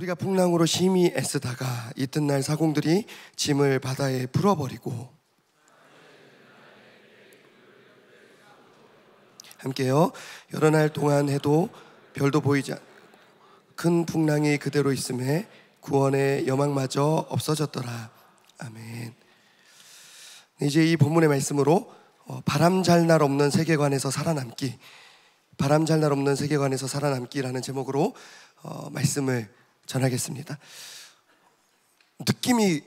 우리가 풍랑으로 심히 애쓰다가 이튿날 사공들이 짐을 바다에 풀어버리고 함께요. 여러 날 동안 해도 별도 보이지 않고 큰 풍랑이 그대로 있음에 구원의 여망마저 없어졌더라. 아멘. 이제 이 본문의 말씀으로 바람 잘 날 없는 세계관에서 살아남기, 바람 잘 날 없는 세계관에서 살아남기라는 제목으로 말씀을 전하겠습니다. 느낌이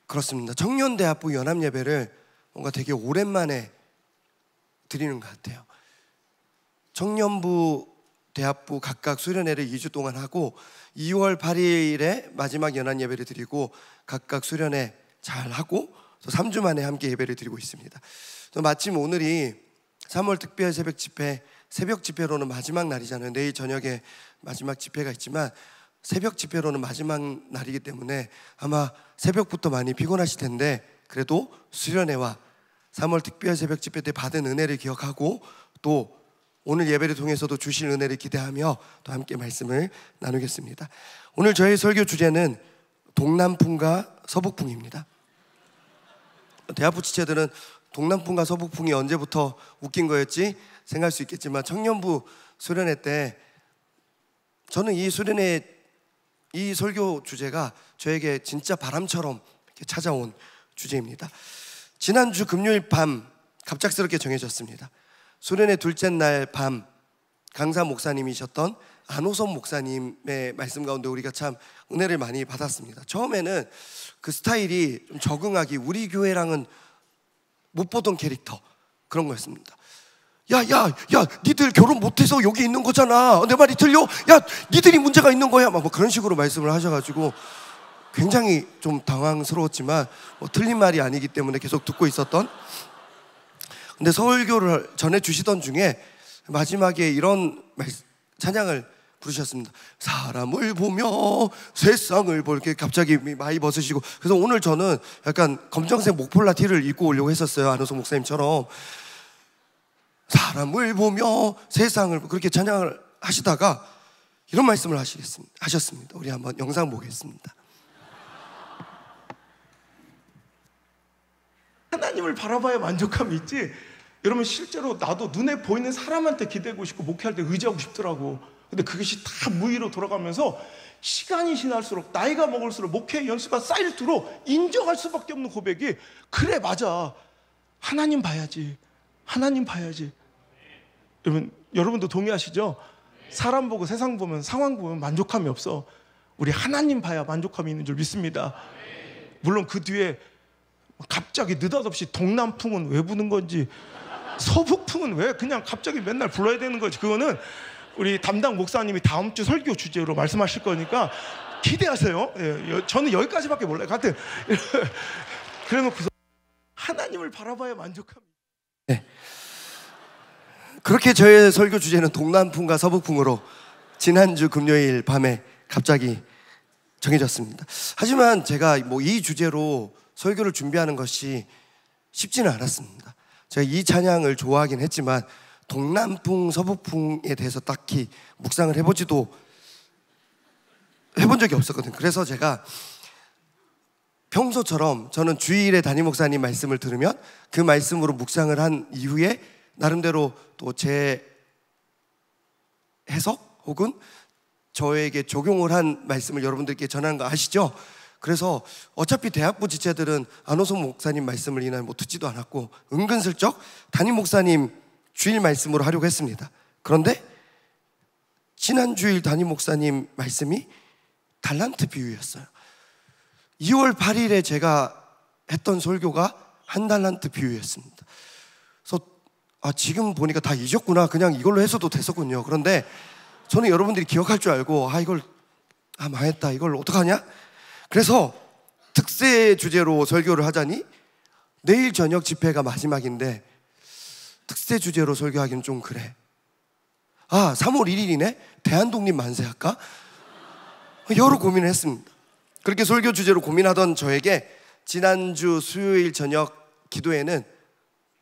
그렇습니다. 청년대학부 연합예배를 뭔가 되게 오랜만에 드리는 것 같아요. 청년부, 대학부 각각 수련회를 2주 동안 하고 2월 8일에 마지막 연합예배를 드리고 각각 수련회 잘 하고 또 3주 만에 함께 예배를 드리고 있습니다. 또 마침 오늘이 3월 특별 새벽 집회, 새벽 집회로는 마지막 날이잖아요. 내일 저녁에 마지막 집회가 있지만 새벽 집회로는 마지막 날이기 때문에 아마 새벽부터 많이 피곤하실 텐데 그래도 수련회와 3월 특별 새벽 집회 때 받은 은혜를 기억하고 또 오늘 예배를 통해서도 주실 은혜를 기대하며 또 함께 말씀을 나누겠습니다. 오늘 저희 설교 주제는 동남풍과 서북풍입니다. 대학부 지체들은 동남풍과 서북풍이 언제부터 웃긴 거였지 생각할 수 있겠지만 청년부 수련회 때 저는 이 수련회 이 설교 주제가 저에게 진짜 바람처럼 이렇게 찾아온 주제입니다. 지난주 금요일 밤 갑작스럽게 정해졌습니다. 수련회 둘째 날 밤 강사 목사님이셨던 안호섭 목사님의 말씀 가운데 우리가 참 은혜를 많이 받았습니다. 처음에는 그 스타일이 좀 적응하기 우리 교회랑은 못 보던 캐릭터 그런 거였습니다. 야, 니들 결혼 못해서 여기 있는 거잖아. 내 말이 틀려? 야, 니들이 문제가 있는 거야. 막 뭐 그런 식으로 말씀을 하셔가지고 굉장히 좀 당황스러웠지만 뭐 틀린 말이 아니기 때문에 계속 듣고 있었던. 근데 설교를 전해주시던 중에 마지막에 이런 찬양을 부르셨습니다. 사람을 보며 세상을 보 이렇게 갑자기 많이 벗으시고 그래서 오늘 저는 약간 검정색 목폴라 티를 입고 오려고 했었어요. 안호석 목사님처럼. 사람을 보며 세상을 그렇게 찬양을 하시다가 이런 말씀을 하셨습니다. 우리 한번 영상 보겠습니다. 하나님을 바라봐야 만족감이 있지. 여러분 실제로 나도 눈에 보이는 사람한테 기대고 싶고 목회할 때 의지하고 싶더라고. 근데 그것이 다 무의로 돌아가면서 시간이 지날수록 나이가 먹을수록 목회 연수가 쌓일수록 인정할 수밖에 없는 고백이 그래 맞아. 하나님 봐야지. 하나님 봐야지. 여러분도 동의하시죠? 사람 보고 세상 보면 상황 보면 만족함이 없어. 우리 하나님 봐야 만족함이 있는 줄 믿습니다. 물론 그 뒤에 갑자기 느닷없이 동남풍은 왜 부는 건지 서북풍은 왜 그냥 갑자기 맨날 불러야 되는 거지 그거는 우리 담당 목사님이 다음 주 설교 주제로 말씀하실 거니까 기대하세요. 저는 여기까지밖에 몰라요. 하여튼 그래놓고서 하나님을 바라봐야 만족함이. 네. 그렇게 저의 설교 주제는 동남풍과 서북풍으로 지난주 금요일 밤에 갑자기 정해졌습니다. 하지만 제가 뭐 이 주제로 설교를 준비하는 것이 쉽지는 않았습니다. 제가 이 찬양을 좋아하긴 했지만 동남풍, 서북풍에 대해서 딱히 묵상을 해본 적이 없었거든요. 그래서 제가 평소처럼 저는 주일에 담임 목사님 말씀을 들으면 그 말씀으로 묵상을 한 이후에 나름대로 또 제 해석 혹은 저에게 적용을 한 말씀을 여러분들께 전하는 거 아시죠? 그래서 어차피 대학부 지체들은 안호석 목사님 말씀을 이날 뭐 듣지도 않았고 은근슬쩍 담임 목사님 주일 말씀으로 하려고 했습니다. 그런데 지난 주일 담임 목사님 말씀이 달란트 비유였어요. 2월 8일에 제가 했던 설교가 한 달란트 비유였습니다. 그래서 지금 보니까 다 잊었구나. 그냥 이걸로 해서도 됐었군요. 그런데 저는 여러분들이 기억할 줄 알고 이걸 망했다. 이걸 어떡하냐? 그래서 특세 주제로 설교를 하자니 내일 저녁 집회가 마지막인데 특세 주제로 설교하기는 좀 그래. 3월 1일이네? 대한독립 만세 할까? 여러 고민을 했습니다. 그렇게 설교 주제로 고민하던 저에게 지난주 수요일 저녁 기도에는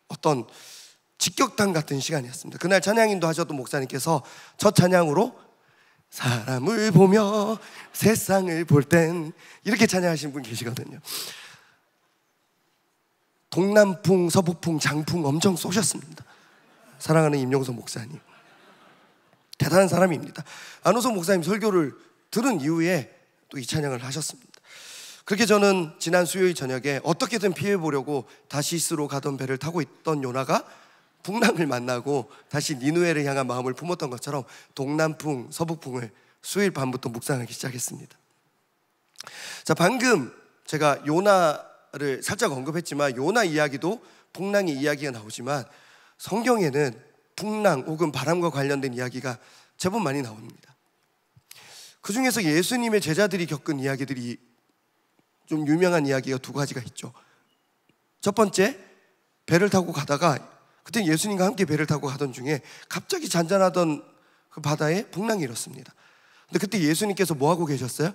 어떤 직격탄 같은 시간이었습니다. 그날 찬양인도 하셨던 목사님께서 첫 찬양으로 사람을 보며 세상을 볼 땐, 이렇게 찬양하시는 분 계시거든요. 동남풍, 서북풍, 장풍 엄청 쏘셨습니다. 사랑하는 임용석 목사님, 대단한 사람입니다. 안호석 목사님 설교를 들은 이후에 또 이 찬양을 하셨습니다. 그렇게 저는 지난 수요일 저녁에 어떻게든 피해보려고 다시스로 가던 배를 타고 있던 요나가 풍랑을 만나고 다시 니누에를 향한 마음을 품었던 것처럼 동남풍, 서북풍을 수요일 밤부터 묵상하기 시작했습니다. 자, 방금 제가 요나를 살짝 언급했지만 요나 이야기도 풍랑의 이야기가 나오지만 성경에는 풍랑 혹은 바람과 관련된 이야기가 제법 많이 나옵니다. 그 중에서 예수님의 제자들이 겪은 이야기들이 좀 유명한 이야기가 두 가지가 있죠. 첫 번째, 배를 타고 가다가 그때 예수님과 함께 배를 타고 가던 중에 갑자기 잔잔하던 그 바다에 풍랑이 일었습니다. 근데 그때 예수님께서 뭐 하고 계셨어요?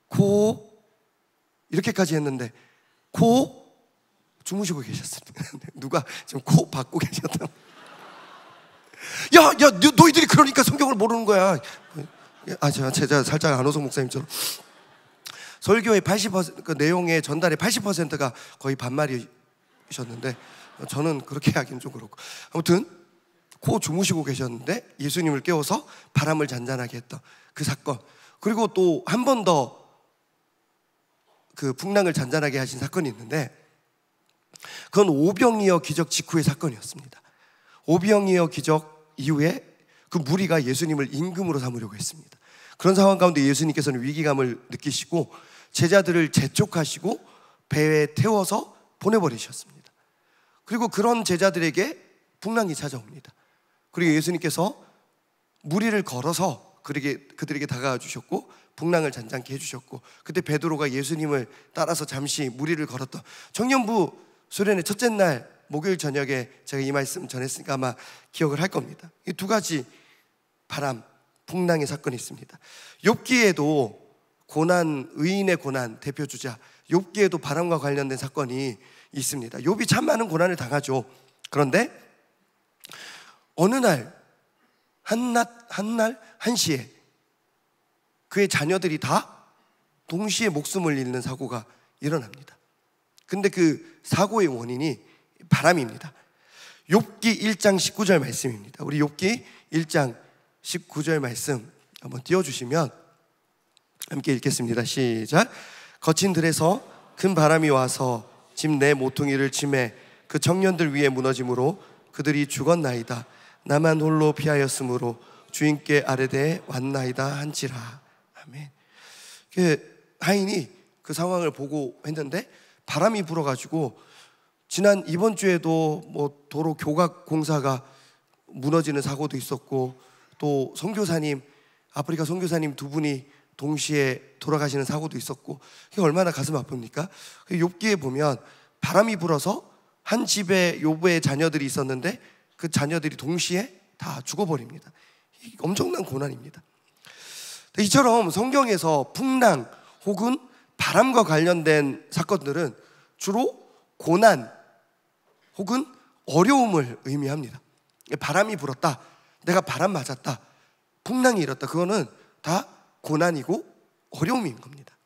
코 이렇게까지 했는데 코 주무시고 계셨습니다. 누가 지금 코 박고 계셨다. 야, 너희들이 그러니까 성경을 모르는 거야. 제가 살짝 안호석 목사님처럼 설교의 80%, 그 내용의 전달의 80%가 거의 반말이셨는데 저는 그렇게 하기는 좀 그렇고, 아무튼 코 주무시고 계셨는데 예수님을 깨워서 바람을 잔잔하게 했던 그 사건, 그리고 또 한 번 더 그 풍랑을 잔잔하게 하신 사건이 있는데 그건 오병이어 기적 직후의 사건이었습니다. 오병이어 기적 이후에 그 무리가 예수님을 임금으로 삼으려고 했습니다. 그런 상황 가운데 예수님께서는 위기감을 느끼시고 제자들을 재촉하시고 배에 태워서 보내버리셨습니다. 그리고 그런 제자들에게 풍랑이 찾아옵니다. 그리고 예수님께서 무리를 걸어서 그들에게 다가와 주셨고 풍랑을 잔잔케 해주셨고, 그때 베드로가 예수님을 따라서 잠시 무리를 걸었던 청년부 수련회 첫째 날 목요일 저녁에 제가 이 말씀 전했으니까 아마 기억을 할 겁니다. 이 두 가지 바람, 풍랑의 사건이 있습니다. 욥기에도 고난, 의인의 고난 대표주자 욥기에도 바람과 관련된 사건이 있습니다. 욥이 참 많은 고난을 당하죠. 그런데 어느 날 한시에 그의 자녀들이 다 동시에 목숨을 잃는 사고가 일어납니다. 근데 그 사고의 원인이 바람입니다. 욥기 1장 19절 말씀입니다. 우리 욥기 1장 19절 말씀 한번 띄워주시면 함께 읽겠습니다. 시작. 거친 들에서 큰 바람이 와서 집 내 모퉁이를 치매 그 청년들 위에 무너짐으로 그들이 죽었나이다. 나만 홀로 피하였으므로 주인께 아뢰되 왔나이다 한지라. 아멘. 그 하인이 그 상황을 보고 했는데 바람이 불어가지고 이번 주에도 뭐 도로 교각 공사가 무너지는 사고도 있었고 또 선교사님, 아프리카 선교사님 두 분이 동시에 돌아가시는 사고도 있었고, 이게 얼마나 가슴 아픕니까? 욥기에 보면 바람이 불어서 한 집에 욥의 자녀들이 있었는데 그 자녀들이 동시에 다 죽어버립니다. 엄청난 고난입니다. 이처럼 성경에서 풍랑 혹은 바람과 관련된 사건들은 주로 고난 혹은 어려움을 의미합니다. 바람이 불었다, 내가 바람 맞았다, 풍랑이 일었다, 그거는 다 고난이고 어려움인 겁니다.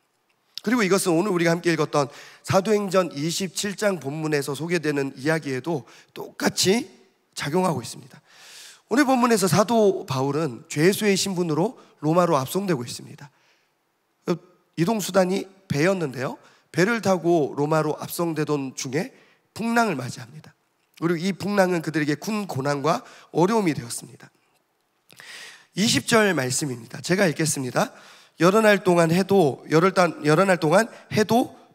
그리고 이것은 오늘 우리가 함께 읽었던 사도행전 27장 본문에서 소개되는 이야기에도 똑같이 작용하고 있습니다. 오늘 본문에서 사도 바울은 죄수의 신분으로 로마로 압송되고 있습니다. 이동수단이 배였는데요, 배를 타고 로마로 압송되던 중에 풍랑을 맞이합니다. 그리고 이 풍랑은 그들에게 큰 고난과 어려움이 되었습니다. 20절 말씀입니다. 제가 읽겠습니다. 여러 날 동안 해도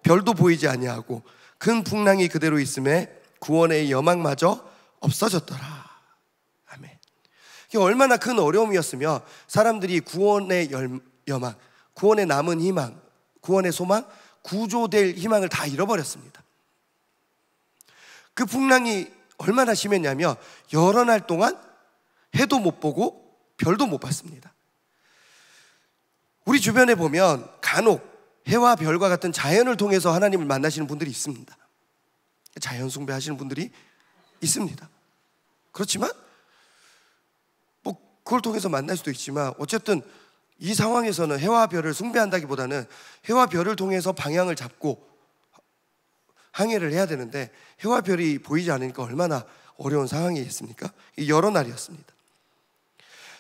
별도 보이지 아니하고 큰 풍랑이 그대로 있음에 구원의 여망마저 없어졌더라. 아멘. 이게 얼마나 큰 어려움이었으며 사람들이 구원의 여망, 구원의 남은 희망, 구원의 소망, 구조될 희망을 다 잃어버렸습니다. 그 풍랑이 얼마나 심했냐면 여러 날 동안 해도 못 보고 별도 못 봤습니다. 우리 주변에 보면 간혹 해와 별과 같은 자연을 통해서 하나님을 만나시는 분들이 있습니다. 자연 숭배하시는 분들이 있습니다. 그렇지만 그걸 통해서 만날 수도 있지만 어쨌든 이 상황에서는 해와 별을 숭배한다기보다는 해와 별을 통해서 방향을 잡고 항해를 해야 되는데 해와 별이 보이지 않으니까 얼마나 어려운 상황이겠습니까? 여러 날이었습니다.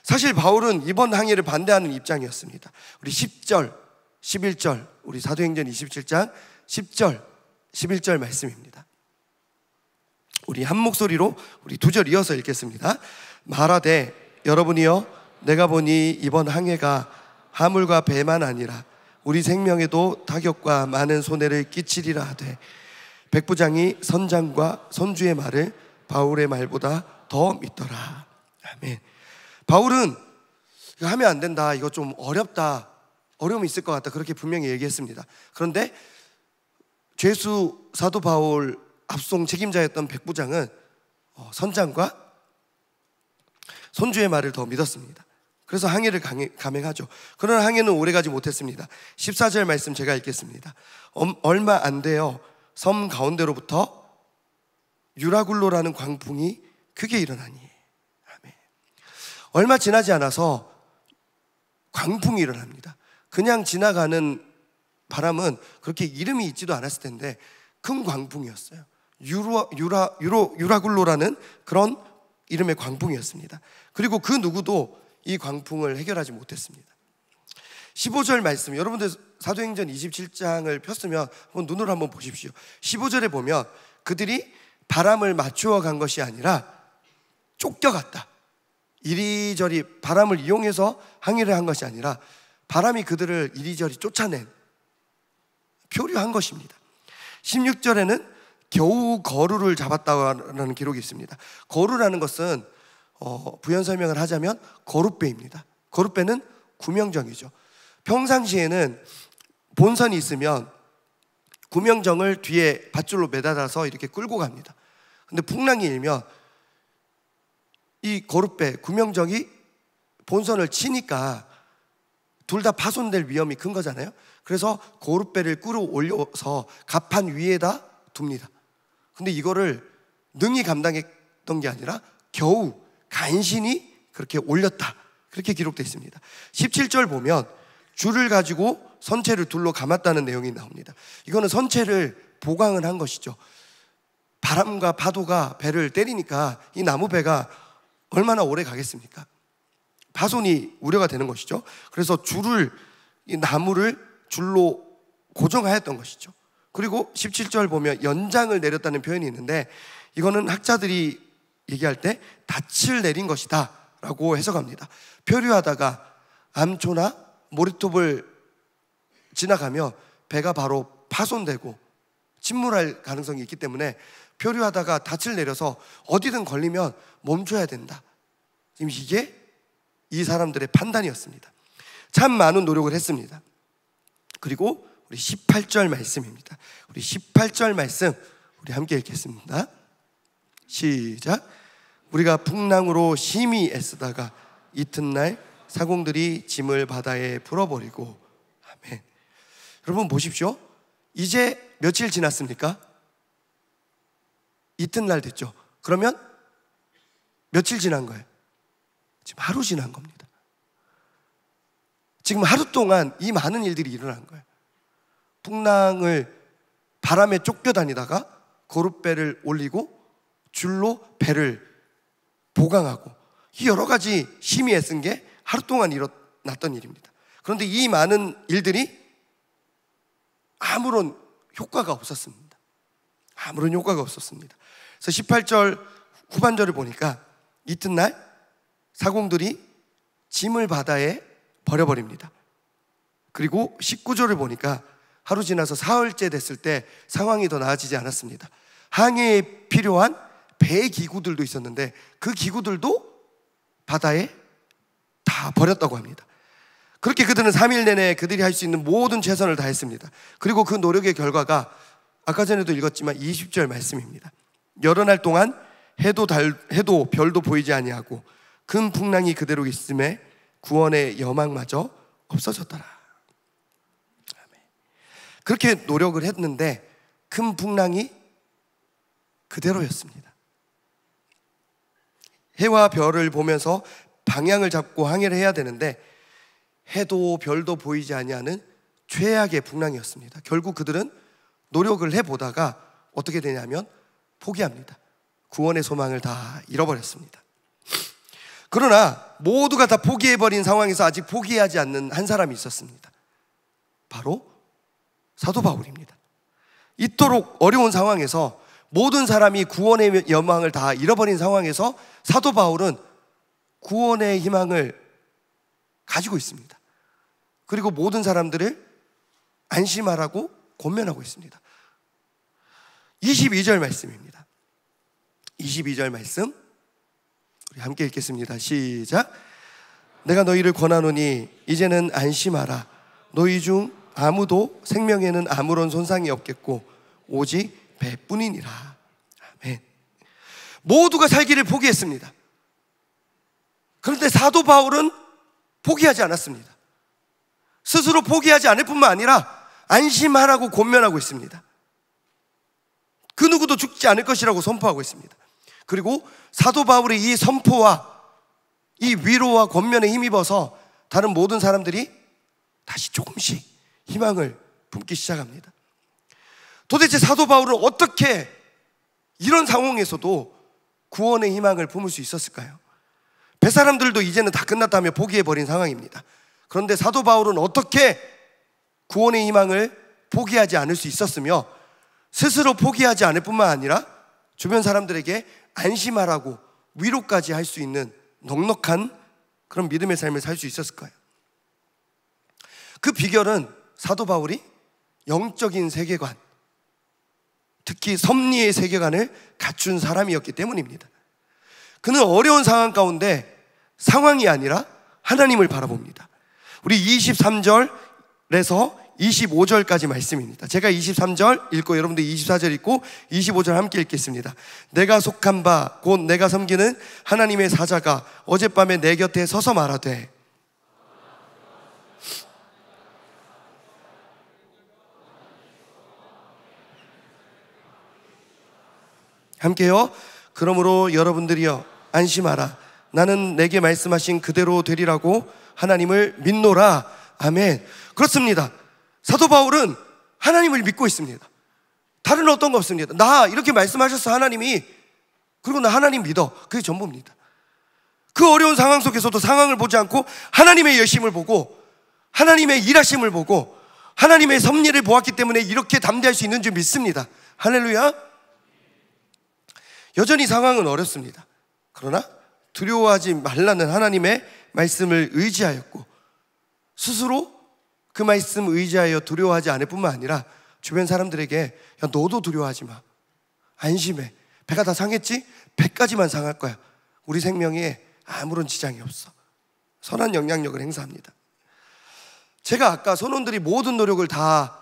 사실 바울은 이번 항해를 반대하는 입장이었습니다. 우리 10절, 11절, 우리 사도행전 27장 10절, 11절 말씀입니다. 우리 한 목소리로 우리 두 절 이어서 읽겠습니다. 말하되 여러분이여 내가 보니 이번 항해가 하물과 배만 아니라 우리 생명에도 타격과 많은 손해를 끼치리라 하되 백부장이 선장과 선주의 말을 바울의 말보다 더 믿더라. 아멘. 바울은 이거 하면 안 된다, 이거 좀 어렵다, 어려움이 있을 것 같다, 그렇게 분명히 얘기했습니다. 그런데 죄수 사도 바울 압송 책임자였던 백부장은 선장과 선주의 말을 더 믿었습니다. 그래서 항해를 감행하죠. 그러나 항해는 오래가지 못했습니다. 14절 말씀 제가 읽겠습니다. 얼마 안 되어 섬 가운데로부터 유라굴로라는 광풍이 크게 일어나니. 아멘. 얼마 지나지 않아서 광풍이 일어납니다. 그냥 지나가는 바람은 그렇게 이름이 있지도 않았을 텐데 큰 광풍이었어요. 유라굴로라는 그런 이름의 광풍이었습니다. 그리고 그 누구도 이 광풍을 해결하지 못했습니다. 15절 말씀, 여러분들 사도행전 27장을 폈으면 눈으로 한번 보십시오. 15절에 보면 그들이 바람을 맞추어 간 것이 아니라 쫓겨갔다. 이리저리 바람을 이용해서 항해를 한 것이 아니라 바람이 그들을 이리저리 쫓아낸, 표류한 것입니다. 16절에는 겨우 거루를 잡았다는 기록이 있습니다. 거루라는 것은 부연 설명을 하자면 거룻배입니다. 거룻배는 구명정이죠. 평상시에는 본선이 있으면 구명정을 뒤에 밧줄로 매달아서 이렇게 끌고 갑니다. 근데 풍랑이 일면 이 거룻배, 구명정이 본선을 치니까 둘 다 파손될 위험이 큰 거잖아요. 그래서 거룻배를 끌어올려서 갑판 위에다 둡니다. 근데 이거를 능히 감당했던 게 아니라 겨우 간신히 그렇게 올렸다, 그렇게 기록되어 있습니다. 17절 보면 줄을 가지고 선체를 둘로 감았다는 내용이 나옵니다. 이거는 선체를 보강을 한 것이죠. 바람과 파도가 배를 때리니까 이 나무배가 얼마나 오래 가겠습니까? 파손이 우려가 되는 것이죠. 그래서 이 나무를 줄로 고정하였던 것이죠. 그리고 17절 보면 연장을 내렸다는 표현이 있는데 이거는 학자들이 얘기할 때 닻을 내린 것이다 라고 해석합니다. 표류하다가 암초나 모래톱을 지나가면 배가 바로 파손되고 침몰할 가능성이 있기 때문에 표류하다가 닻을 내려서 어디든 걸리면 멈춰야 된다. 지금 이게 이 사람들의 판단이었습니다. 참 많은 노력을 했습니다. 그리고 우리 18절 말씀입니다. 우리 18절 말씀 우리 함께 읽겠습니다. 시작. 우리가 풍랑으로 심히 애쓰다가 이튿날 사공들이 짐을 바다에 풀어버리고. 아멘. 여러분 보십시오. 이제 며칠 지났습니까? 이튿날 됐죠. 그러면 며칠 지난 거예요? 지금 하루 지난 겁니다. 지금 하루 동안 이 많은 일들이 일어난 거예요. 풍랑을 바람에 쫓겨다니다가 거룻배를 올리고 줄로 배를 보강하고, 이 여러 가지 심히 애쓴 게 하루 동안 일어났던 일입니다. 그런데 이 많은 일들이 아무런 효과가 없었습니다. 아무런 효과가 없었습니다. 그래서 18절 후반절을 보니까 이튿날 사공들이 짐을 바다에 버려버립니다. 그리고 19절을 보니까 하루 지나서 사흘째 됐을 때 상황이 더 나아지지 않았습니다. 항해에 필요한 배 기구들도 있었는데 그 기구들도 바다에 다 버렸다고 합니다. 그렇게 그들은 3일 내내 그들이 할 수 있는 모든 최선을 다했습니다. 그리고 그 노력의 결과가 아까 전에도 읽었지만 20절 말씀입니다. 여러 날 동안 해도 별도 보이지 아니하고 큰 풍랑이 그대로 있음에 구원의 여망마저 없어졌더라. 아멘. 그렇게 노력을 했는데 큰 풍랑이 그대로였습니다. 해와 별을 보면서 방향을 잡고 항해를 해야 되는데 해도 별도 보이지 아니하는 최악의 풍랑이었습니다. 결국 그들은 노력을 해보다가 어떻게 되냐면 포기합니다. 구원의 소망을 다 잃어버렸습니다. 그러나 모두가 다 포기해버린 상황에서 아직 포기하지 않는 한 사람이 있었습니다. 바로 사도 바울입니다. 이토록 어려운 상황에서 모든 사람이 구원의 여망을 다 잃어버린 상황에서 사도 바울은 구원의 희망을 가지고 있습니다. 그리고 모든 사람들을 안심하라고 권면하고 있습니다. 22절 말씀입니다. 22절 말씀 우리 함께 읽겠습니다. 시작. 내가 너희를 권하노니 이제는 안심하라. 너희 중 아무도 생명에는 아무런 손상이 없겠고 오직 배뿐이니라. 아멘. 모두가 살기를 포기했습니다. 그런데 사도 바울은 포기하지 않았습니다. 스스로 포기하지 않을 뿐만 아니라 안심하라고 권면하고 있습니다. 그 누구도 죽지 않을 것이라고 선포하고 있습니다. 그리고 사도 바울의 이 선포와 이 위로와 권면에 힘입어서 다른 모든 사람들이 다시 조금씩 희망을 품기 시작합니다. 도대체 사도 바울은 어떻게 이런 상황에서도 구원의 희망을 품을 수 있었을까요? 뱃사람들도 이제는 다 끝났다며 포기해버린 상황입니다. 그런데 사도 바울은 어떻게 구원의 희망을 포기하지 않을 수 있었으며 스스로 포기하지 않을 뿐만 아니라 주변 사람들에게 안심하라고 위로까지 할 수 있는 넉넉한 그런 믿음의 삶을 살 수 있었을까요? 그 비결은 사도 바울이 영적인 세계관, 특히 섭리의 세계관을 갖춘 사람이었기 때문입니다. 그는 어려운 상황 가운데 상황이 아니라 하나님을 바라봅니다. 우리 23절에서 25절까지 말씀입니다. 제가 23절 읽고 여러분들 24절 읽고 25절 함께 읽겠습니다. 내가 속한 바 곧 내가 섬기는 하나님의 사자가 어젯밤에 내 곁에 서서 말하되 함께요. 그러므로 여러분들이여 안심하라. 나는 내게 말씀하신 그대로 되리라고 하나님을 믿노라. 아멘. 그렇습니다. 사도 바울은 하나님을 믿고 있습니다. 다른 어떤 거 없습니다. 나 이렇게 말씀하셨어 하나님이. 그리고 나 하나님 믿어. 그게 전부입니다. 그 어려운 상황 속에서도 상황을 보지 않고 하나님의 열심을 보고 하나님의 일하심을 보고 하나님의 섭리를 보았기 때문에 이렇게 담대할 수 있는 줄 믿습니다. 할렐루야. 여전히 상황은 어렵습니다. 그러나 두려워하지 말라는 하나님의 말씀을 의지하였고 스스로 그 말씀 의지하여 두려워하지 않을 뿐만 아니라 주변 사람들에게 야 너도 두려워하지 마. 안심해. 배가 다 상했지? 배까지만 상할 거야. 우리 생명에 아무런 지장이 없어. 선한 영향력을 행사합니다. 제가 아까 선원들이 모든 노력을 다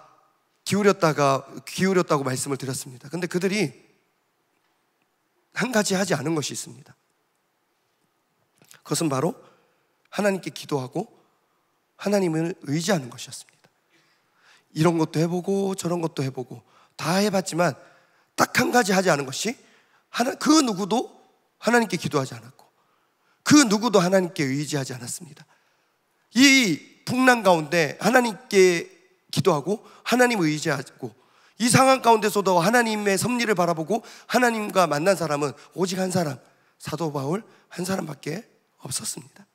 기울였다고 말씀을 드렸습니다. 근데 그들이 한 가지 하지 않은 것이 있습니다. 그것은 바로 하나님께 기도하고 하나님을 의지하는 것이었습니다. 이런 것도 해보고 저런 것도 해보고 다 해봤지만 딱 한 가지 하지 않은 것이 그 누구도 하나님께 기도하지 않았고 그 누구도 하나님께 의지하지 않았습니다. 이 풍랑 가운데 하나님께 기도하고 하나님을 의지하고 이 상황 가운데서도 하나님의 섭리를 바라보고 하나님과 만난 사람은 오직 한 사람, 사도 바울 한 사람밖에 없었습니다.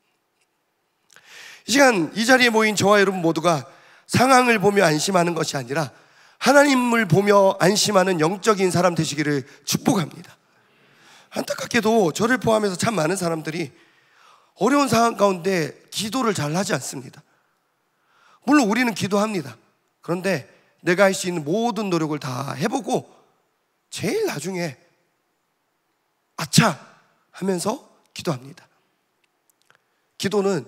이 시간 이 자리에 모인 저와 여러분 모두가 상황을 보며 안심하는 것이 아니라 하나님을 보며 안심하는 영적인 사람 되시기를 축복합니다. 안타깝게도 저를 포함해서 참 많은 사람들이 어려운 상황 가운데 기도를 잘 하지 않습니다. 물론 우리는 기도합니다. 그런데 내가 할 수 있는 모든 노력을 다 해보고 제일 나중에 아차 하면서 기도합니다. 기도는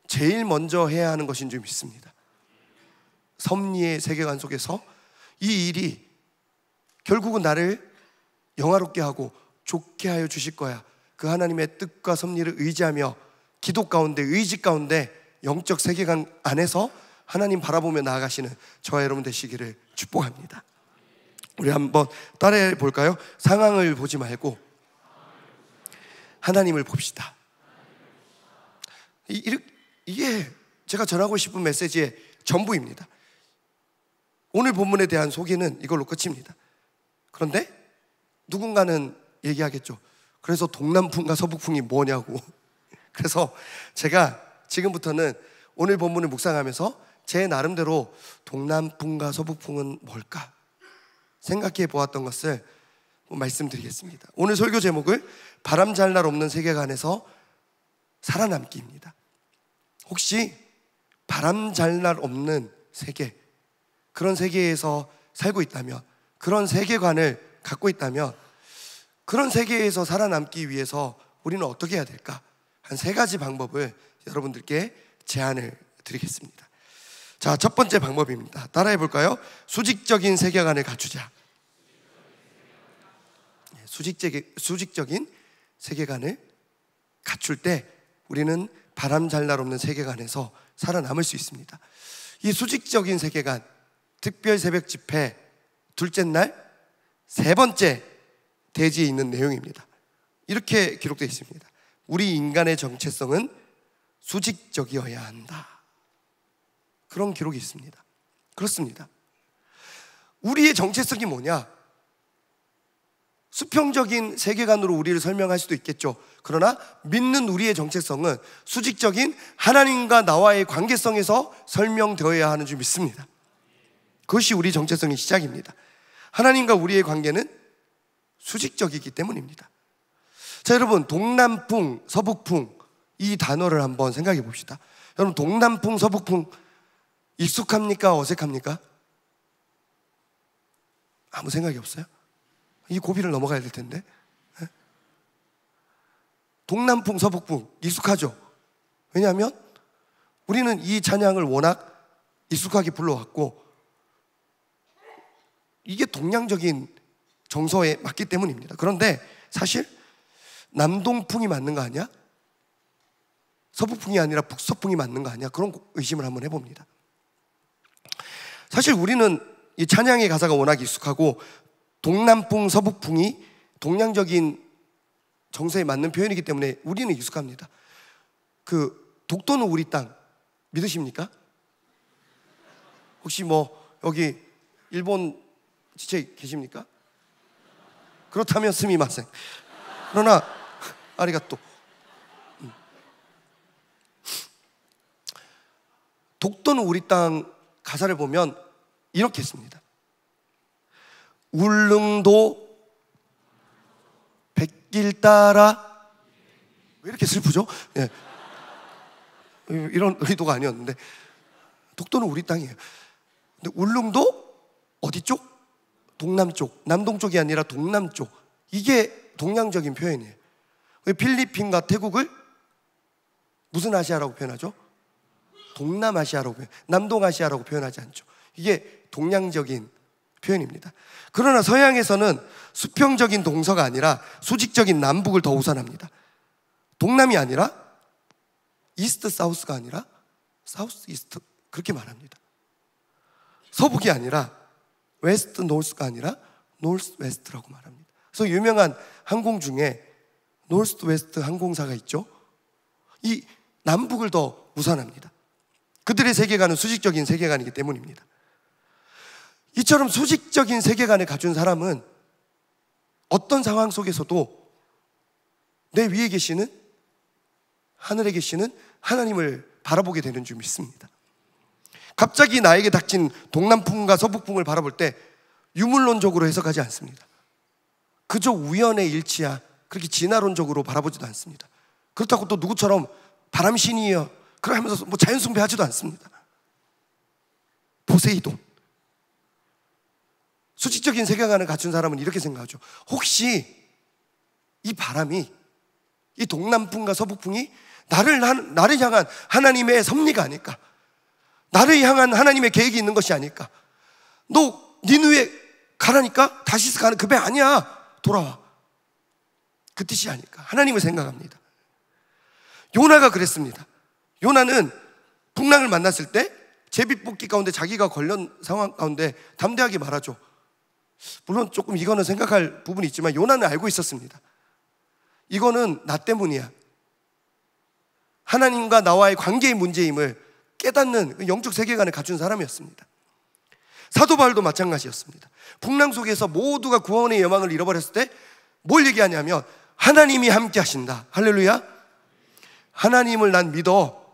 제일 먼저 해야 하는 것인 줄 믿습니다. 섭리의 세계관 속에서 이 일이 결국은 나를 영화롭게 하고 좋게 하여 주실 거야. 그 하나님의 뜻과 섭리를 의지하며 기도 가운데 의지 가운데 영적 세계관 안에서 하나님 바라보며 나아가시는 저와 여러분 되시기를 축복합니다. 우리 한번 따라해 볼까요? 상황을 보지 말고 하나님을 봅시다. 이게 제가 전하고 싶은 메시지의 전부입니다. 오늘 본문에 대한 소개는 이걸로 끝입니다. 그런데 누군가는 얘기하겠죠. 그래서 동남풍과 서북풍이 뭐냐고. 그래서 제가 지금부터는 오늘 본문을 묵상하면서 제 나름대로 동남풍과 서북풍은 뭘까 생각해 보았던 것을 말씀드리겠습니다. 오늘 설교 제목을 바람 잘 날 없는 세계관에서 살아남기입니다. 혹시 바람 잘 날 없는 세계, 그런 세계에서 살고 있다면, 그런 세계관을 갖고 있다면, 그런 세계에서 살아남기 위해서 우리는 어떻게 해야 될까? 한 3가지 방법을 여러분들께 제안을 드리겠습니다. 자, 첫 번째 방법입니다. 따라해 볼까요? 수직적인 세계관을 갖추자. 수직적인 세계관을 갖출 때 우리는 바람 잘 날 없는 세계관에서 살아남을 수 있습니다. 이 수직적인 세계관, 특별 새벽 집회 둘째 날 3번째 대지에 있는 내용입니다. 이렇게 기록되어 있습니다. 우리 인간의 정체성은 수직적이어야 한다. 그런 기록이 있습니다. 그렇습니다. 우리의 정체성이 뭐냐? 수평적인 세계관으로 우리를 설명할 수도 있겠죠. 그러나 믿는 우리의 정체성은 수직적인 하나님과 나와의 관계성에서 설명되어야 하는 줄 믿습니다. 그것이 우리 정체성의 시작입니다. 하나님과 우리의 관계는 수직적이기 때문입니다. 자, 여러분, 동남풍, 서북풍, 이 단어를 한번 생각해 봅시다. 여러분, 동남풍, 서북풍 익숙합니까? 어색합니까? 아무 생각이 없어요? 이 고비를 넘어가야 될 텐데. 동남풍, 서북풍 익숙하죠? 왜냐하면 우리는 이 찬양을 워낙 익숙하게 불러왔고 이게 동양적인 정서에 맞기 때문입니다. 그런데 사실 남동풍이 맞는 거 아니야? 서북풍이 아니라 북서풍이 맞는 거 아니야? 그런 의심을 한번 해봅니다. 사실 우리는 이 찬양의 가사가 워낙 익숙하고 동남풍, 서북풍이 동양적인 정서에 맞는 표현이기 때문에 우리는 익숙합니다. 그 독도는 우리 땅 믿으십니까? 혹시 뭐 여기 일본 지체 계십니까? 그렇다면 스미마센. 그러나 아리가또. 독도는 우리 땅 가사를 보면 이렇게 했습니다. 울릉도 백길 따라. 왜 이렇게 슬프죠? 예. 이런 의도가 아니었는데 독도는 우리 땅이에요. 근데 울릉도 어디 쪽? 동남쪽, 남동쪽이 아니라 동남쪽. 이게 동양적인 표현이에요. 필리핀과 태국을 무슨 아시아라고 표현하죠? 동남아시아라고 남동아시아라고 표현하지 않죠. 이게 동양적인 표현입니다. 그러나 서양에서는 수평적인 동서가 아니라 수직적인 남북을 더 우선합니다. 동남이 아니라 이스트 사우스가 아니라 사우스 이스트 그렇게 말합니다. 서북이 아니라 웨스트 노스가 아니라 노스 웨스트라고 말합니다. 그래서 유명한 항공 중에 노스 웨스트 항공사가 있죠. 이 남북을 더 우선합니다. 그들의 세계관은 수직적인 세계관이기 때문입니다. 이처럼 수직적인 세계관을 갖춘 사람은 어떤 상황 속에서도 내 위에 계시는 하늘에 계시는 하나님을 바라보게 되는 줄 믿습니다. 갑자기 나에게 닥친 동남풍과 서북풍을 바라볼 때 유물론적으로 해석하지 않습니다. 그저 우연의 일치야. 그렇게 진화론적으로 바라보지도 않습니다. 그렇다고 또 누구처럼 바람신이에요 그러면서 뭐 자연숭배하지도 않습니다. 포세이돈. 수직적인 세계관을 갖춘 사람은 이렇게 생각하죠. 혹시 이 바람이, 이 동남풍과 서북풍이 나를 향한 하나님의 섭리가 아닐까? 나를 향한 하나님의 계획이 있는 것이 아닐까? 너 니느웨 가라니까? 다시스 가는 그 배 아니야. 돌아와. 그 뜻이 아닐까? 하나님을 생각합니다. 요나가 그랬습니다. 요나는 풍랑을 만났을 때 제비뽑기 가운데 자기가 걸린 상황 가운데 담대하게 말하죠. 물론 조금 이거는 생각할 부분이 있지만 요나는 알고 있었습니다. 이거는 나 때문이야. 하나님과 나와의 관계의 문제임을 깨닫는 영적 세계관을 갖춘 사람이었습니다. 사도 바울도 마찬가지였습니다. 풍랑 속에서 모두가 구원의 여망을 잃어버렸을 때 뭘 얘기하냐면 하나님이 함께 하신다. 할렐루야. 하나님을 난 믿어.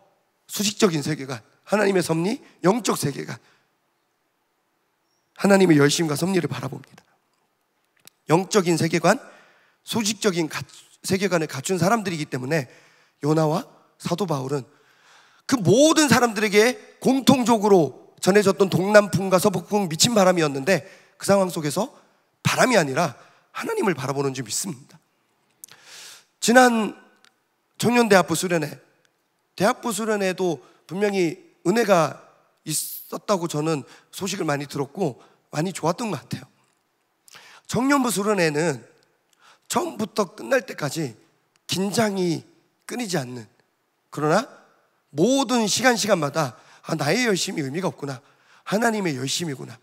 수직적인 세계관, 하나님의 섭리, 영적 세계관, 하나님의 열심과 섭리를 바라봅니다. 영적인 세계관, 수직적인 세계관을 갖춘 사람들이기 때문에 요나와 사도 바울은 그 모든 사람들에게 공통적으로 전해졌던 동남풍과 서북풍 미친 바람이었는데 그 상황 속에서 바람이 아니라 하나님을 바라보는 줄 믿습니다. 지난 청년대학부 수련회, 대학부 수련회도 분명히 은혜가 있었다고 저는 소식을 많이 들었고 많이 좋았던 것 같아요. 청년부 수련회는 처음부터 끝날 때까지 긴장이 끊이지 않는, 그러나 모든 시간마다 나의 열심이 의미가 없구나, 하나님의 열심이구나,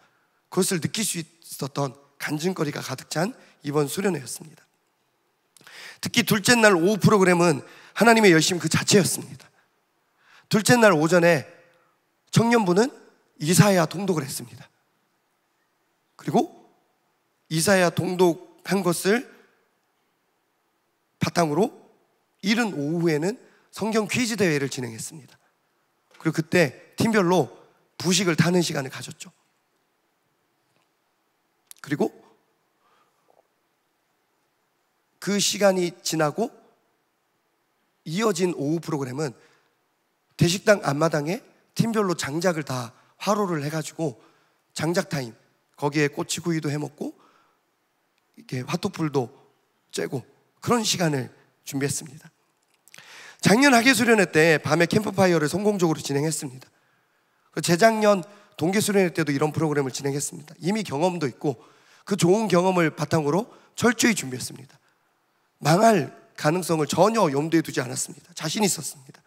그것을 느낄 수 있었던 간증거리가 가득 찬 이번 수련회였습니다. 특히 둘째 날 오후 프로그램은 하나님의 열심 그 자체였습니다. 둘째 날 오전에 청년부는 이사야 통독을 했습니다. 그리고 이사야 통독한 것을 바탕으로 이른 오후에는 성경 퀴즈 대회를 진행했습니다. 그리고 그때 팀별로 부식을 타는 시간을 가졌죠. 그리고 그 시간이 지나고 이어진 오후 프로그램은 대식당 앞마당에 팀별로 장작을 다 화로를 해가지고 장작 타임, 거기에 꼬치구이도 해먹고 이렇게 화토불도 쬐고 그런 시간을 준비했습니다. 작년 학예수련회 때 밤에 캠프파이어를 성공적으로 진행했습니다. 재작년 동계수련회 때도 이런 프로그램을 진행했습니다. 이미 경험도 있고 그 좋은 경험을 바탕으로 철저히 준비했습니다. 망할 가능성을 전혀 염두에 두지 않았습니다. 자신 있었습니다.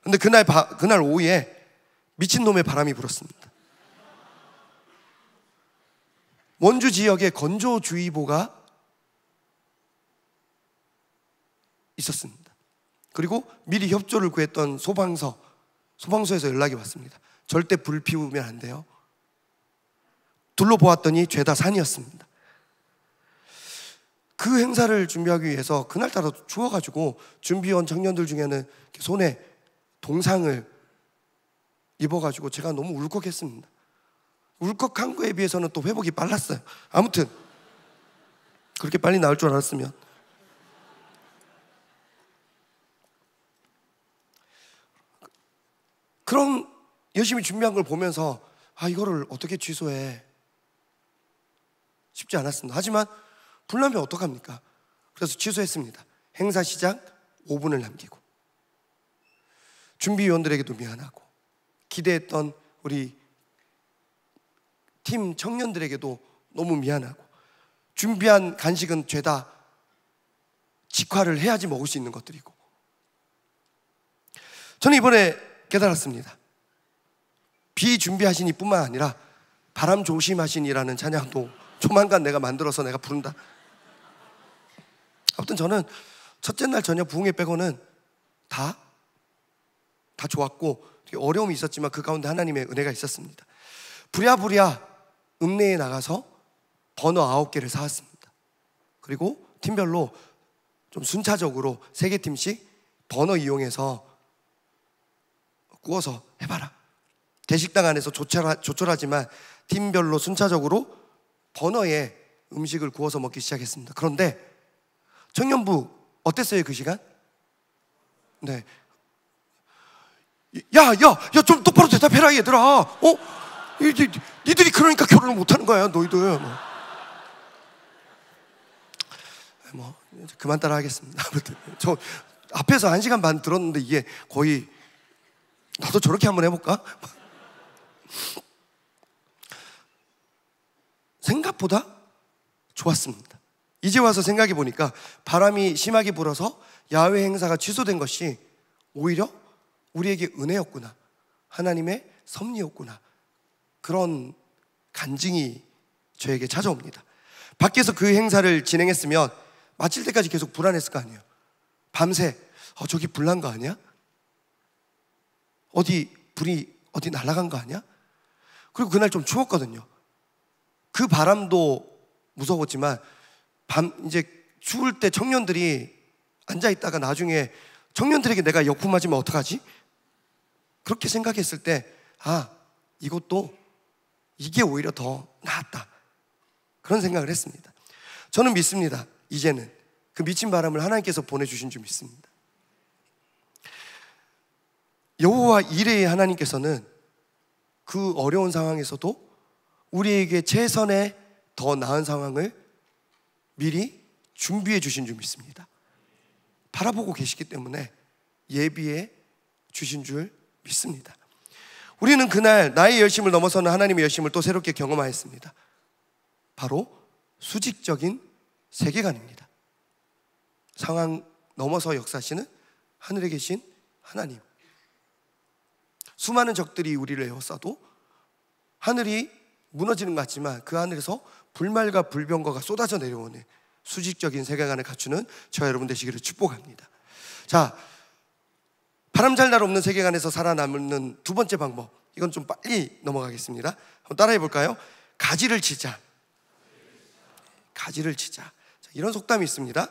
그런데 그날 오후에 미친놈의 바람이 불었습니다. 원주 지역에 건조주의보가 있었습니다. 그리고 미리 협조를 구했던 소방서에서 연락이 왔습니다. 절대 불 피우면 안 돼요. 둘러보았더니 죄다 산이었습니다. 그 행사를 준비하기 위해서 그날따라 추워가지고 준비원 청년들 중에는 손에 동상을 입어가지고 제가 너무 울컥했습니다. 울컥한 거에 비해서는 또 회복이 빨랐어요. 아무튼 그렇게 빨리 나올 줄 알았으면. 그런 열심히 준비한 걸 보면서 이거를 어떻게 취소해, 쉽지 않았습니다. 하지만 불나면 어떡합니까? 그래서 취소했습니다. 행사 시작 5분을 남기고, 준비위원들에게도 미안하고, 기대했던 우리 팀 청년들에게도 너무 미안하고, 준비한 간식은 죄다 직화를 해야지 먹을 수 있는 것들이고, 저는 이번에 깨달았습니다. 비준비하시니 뿐만 아니라 바람 조심하시니라는 찬양도 조만간 내가 만들어서 내가 부른다. 아무튼 저는 첫째 날 저녁 부흥회 빼고는 다 좋았고, 어려움이 있었지만 그 가운데 하나님의 은혜가 있었습니다. 부랴부랴 읍내에 나가서 버너 9개를 사왔습니다. 그리고 팀별로 좀 순차적으로 3개 팀씩 버너 이용해서 구워서 해봐라. 대식당 안에서 조촐하지만 팀별로 순차적으로 버너에 음식을 구워서 먹기 시작했습니다. 그런데 청년부 어땠어요 그 시간? 네. 야, 좀 똑바로 대답해라 얘들아. 니들이 그러니까 결혼을 못하는 거야 너희들. 그만 따라 하겠습니다. 아무튼 저 앞에서 1시간 반 들었는데 이게 거의 나도 저렇게 한번 해볼까? 생각보다 좋았습니다. 이제 와서 생각해 보니까 바람이 심하게 불어서 야외 행사가 취소된 것이 오히려 우리에게 은혜였구나, 하나님의 섭리였구나, 그런 간증이 저에게 찾아옵니다. 밖에서 그 행사를 진행했으면 마칠 때까지 계속 불안했을 거 아니에요. 밤새 저기 불난 거 아니야? 불이 어디 날아간 거 아니야? 그리고 그날 좀 추웠거든요. 그 바람도 무서웠지만 이제 추울 때 청년들이 앉아있다가 나중에 청년들에게 내가 역풍 맞으면 어떡하지? 그렇게 생각했을 때 이게 오히려 더 나았다, 그런 생각을 했습니다. 저는 믿습니다. 이제는 그 미친 바람을 하나님께서 보내주신 줄 믿습니다. 여호와 이레의 하나님께서는 그 어려운 상황에서도 우리에게 최선의 더 나은 상황을 미리 준비해 주신 줄 믿습니다. 바라보고 계시기 때문에 예비해 주신 줄 믿습니다. 우리는 그날 나의 열심을 넘어서는 하나님의 열심을 또 새롭게 경험하였습니다. 바로 수직적인 세계관입니다. 상황 넘어서 역사하시는 하늘에 계신 하나님. 수많은 적들이 우리를 에워싸도 하늘이 무너지는 것 같지만 그 하늘에서 불말과 불병거가 쏟아져 내려오는 수직적인 세계관을 갖추는 저와 여러분 되시기를 축복합니다. 자, 바람 잘 날 없는 세계관에서 살아남는 두 번째 방법, 이건 좀 빨리 넘어가겠습니다. 한번 따라해 볼까요? 가지를 치자. 가지를 치자. 자, 이런 속담이 있습니다.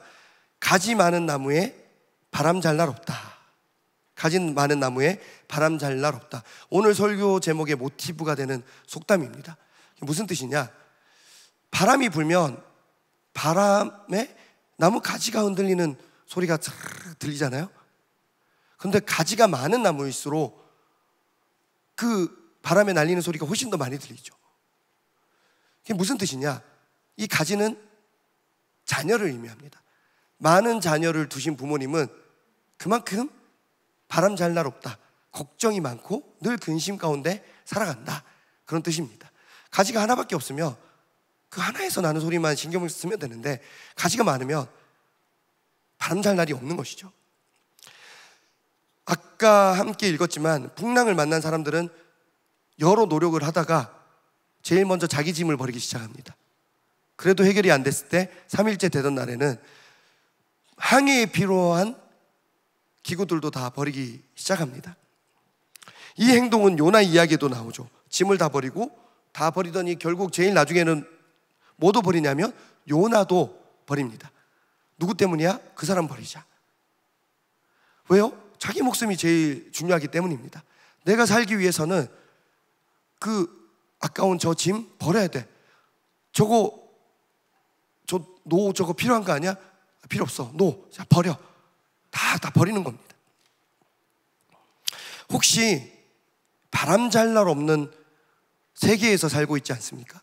가지 많은 나무에 바람 잘 날 없다. 가지 많은 나무에 바람 잘 날 없다. 오늘 설교 제목의 모티브가 되는 속담입니다. 무슨 뜻이냐? 바람이 불면 바람에 나무 가지가 흔들리는 소리가 들리잖아요. 그런데 가지가 많은 나무일수록 그 바람에 날리는 소리가 훨씬 더 많이 들리죠. 이게 무슨 뜻이냐? 이 가지는 자녀를 의미합니다. 많은 자녀를 두신 부모님은 그만큼 바람 잘 날 없다, 걱정이 많고 늘 근심 가운데 살아간다, 그런 뜻입니다. 가지가 하나밖에 없으면 그 하나에서 나는 소리만 신경을 쓰면 되는데 가지가 많으면 바람 잘 날이 없는 것이죠. 아까 함께 읽었지만 풍랑을 만난 사람들은 여러 노력을 하다가 제일 먼저 자기 짐을 버리기 시작합니다. 그래도 해결이 안 됐을 때 3일째 되던 날에는 항해에 필요한 기구들도 다 버리기 시작합니다. 이 행동은 요나 이야기에도 나오죠. 짐을 다 버리더니 결국 제일 나중에는 뭐도 버리냐면 요나도 버립니다. 누구 때문이야? 그 사람 버리자. 왜요? 자기 목숨이 제일 중요하기 때문입니다. 내가 살기 위해서는 그 아까운 저 짐 버려야 돼. 저거 필요한 거 아니야? 필요 없어. 자, 버려. 다 버리는 겁니다. 혹시 바람 잘 날 없는 세계에서 살고 있지 않습니까?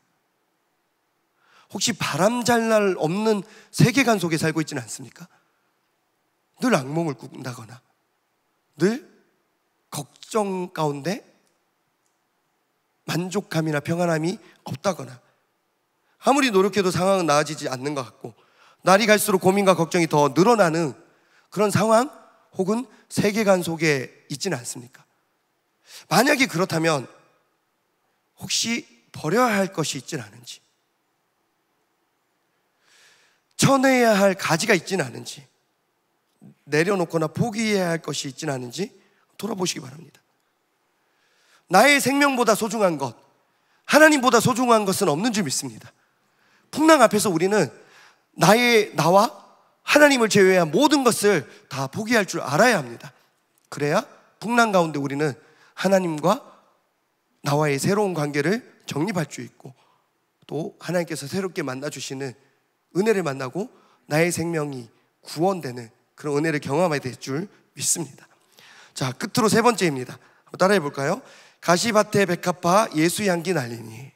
혹시 바람 잘 날 없는 세계관 속에 살고 있지는 않습니까? 늘 악몽을 꾼다거나 늘 걱정 가운데 만족감이나 평안함이 없다거나 아무리 노력해도 상황은 나아지지 않는 것 같고 날이 갈수록 고민과 걱정이 더 늘어나는 그런 상황 혹은 세계관 속에 있지는 않습니까? 만약에 그렇다면 혹시 버려야 할 것이 있지는 않은지, 쳐내야 할 가지가 있지는 않은지, 내려놓거나 포기해야 할 것이 있지는 않은지 돌아보시기 바랍니다. 나의 생명보다 소중한 것, 하나님보다 소중한 것은 없는 줄 믿습니다. 풍랑 앞에서 우리는 나와 하나님을 제외한 모든 것을 다 포기할 줄 알아야 합니다. 그래야 풍랑 가운데 우리는 하나님과 나와의 새로운 관계를 정립할 수 있고 또 하나님께서 새롭게 만나주시는 은혜를 만나고 나의 생명이 구원되는 그런 은혜를 경험하게 될 줄 믿습니다. 자, 끝으로 세 번째입니다. 한번 따라해 볼까요? 가시밭에 백합화 예수 향기 날리니.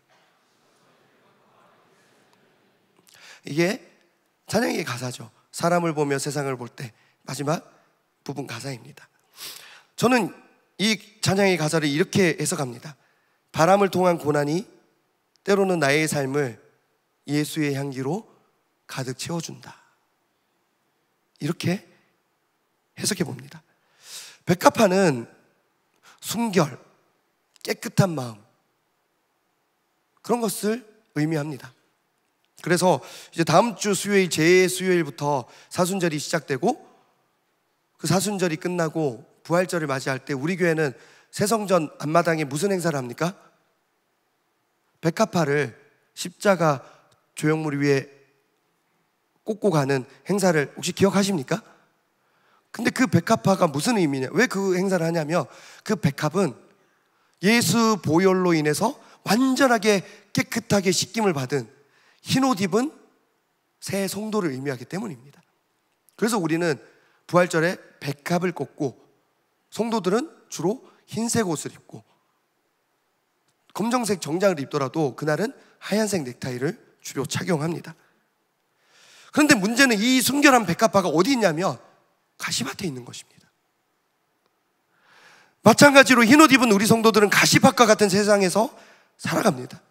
이게 찬양의 가사죠. 사람을 보며 세상을 볼 때 마지막 부분 가사입니다. 저는 이 찬양의 가사를 이렇게 해석합니다. 바람을 통한 고난이 때로는 나의 삶을 예수의 향기로 가득 채워준다. 이렇게 해석해 봅니다. 백합화는 순결, 깨끗한 마음, 그런 것을 의미합니다. 그래서 이제 다음 주 수요일 제 수요일부터 사순절이 시작되고 그 사순절이 끝나고 부활절을 맞이할 때 우리 교회는 새성전 앞마당에 무슨 행사를 합니까? 백합화를 십자가 조형물 위에 꽂고 가는 행사를 혹시 기억하십니까? 근데 그 백합화가 무슨 의미냐? 왜 그 행사를 하냐면 그 백합은 예수 보혈로 인해서 완전하게 깨끗하게 씻김을 받은 흰옷 입은 새 성도를 의미하기 때문입니다. 그래서 우리는 부활절에 백합을 꽂고 성도들은 주로 흰색 옷을 입고 검정색 정장을 입더라도 그날은 하얀색 넥타이를 주로 착용합니다. 그런데 문제는 이 순결한 백합화가 어디 있냐면 가시밭에 있는 것입니다. 마찬가지로 흰옷 입은 우리 성도들은 가시밭과 같은 세상에서 살아갑니다.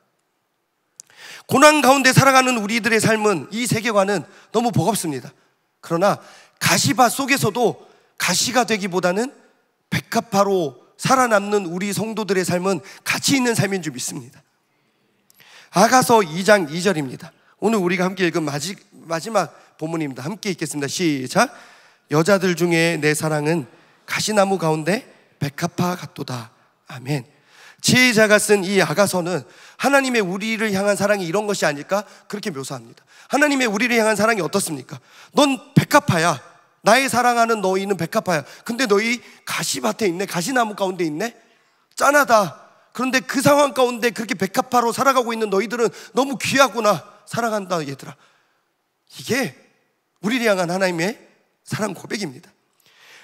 고난 가운데 살아가는 우리들의 삶은, 이 세계관은 너무 버겁습니다. 그러나 가시밭 속에서도 가시가 되기보다는 백합화로 살아남는 우리 성도들의 삶은 가치 있는 삶인 줄 믿습니다. 아가서 2장 2절입니다. 오늘 우리가 함께 읽은 마지막 본문입니다. 함께 읽겠습니다. 시작. 여자들 중에 내 사랑은 가시나무 가운데 백합화 같도다. 아멘. 지혜자가 쓴 이 아가서는 하나님의 우리를 향한 사랑이 이런 것이 아닐까? 그렇게 묘사합니다. 하나님의 우리를 향한 사랑이 어떻습니까? 넌 백합화야. 나의 사랑하는 너희는 백합화야. 근데 너희 가시밭에 있네. 가시나무 가운데 있네. 짠하다. 그런데 그 상황 가운데 그렇게 백합화로 살아가고 있는 너희들은 너무 귀하구나. 사랑한다 얘들아. 이게 우리를 향한 하나님의 사랑 고백입니다.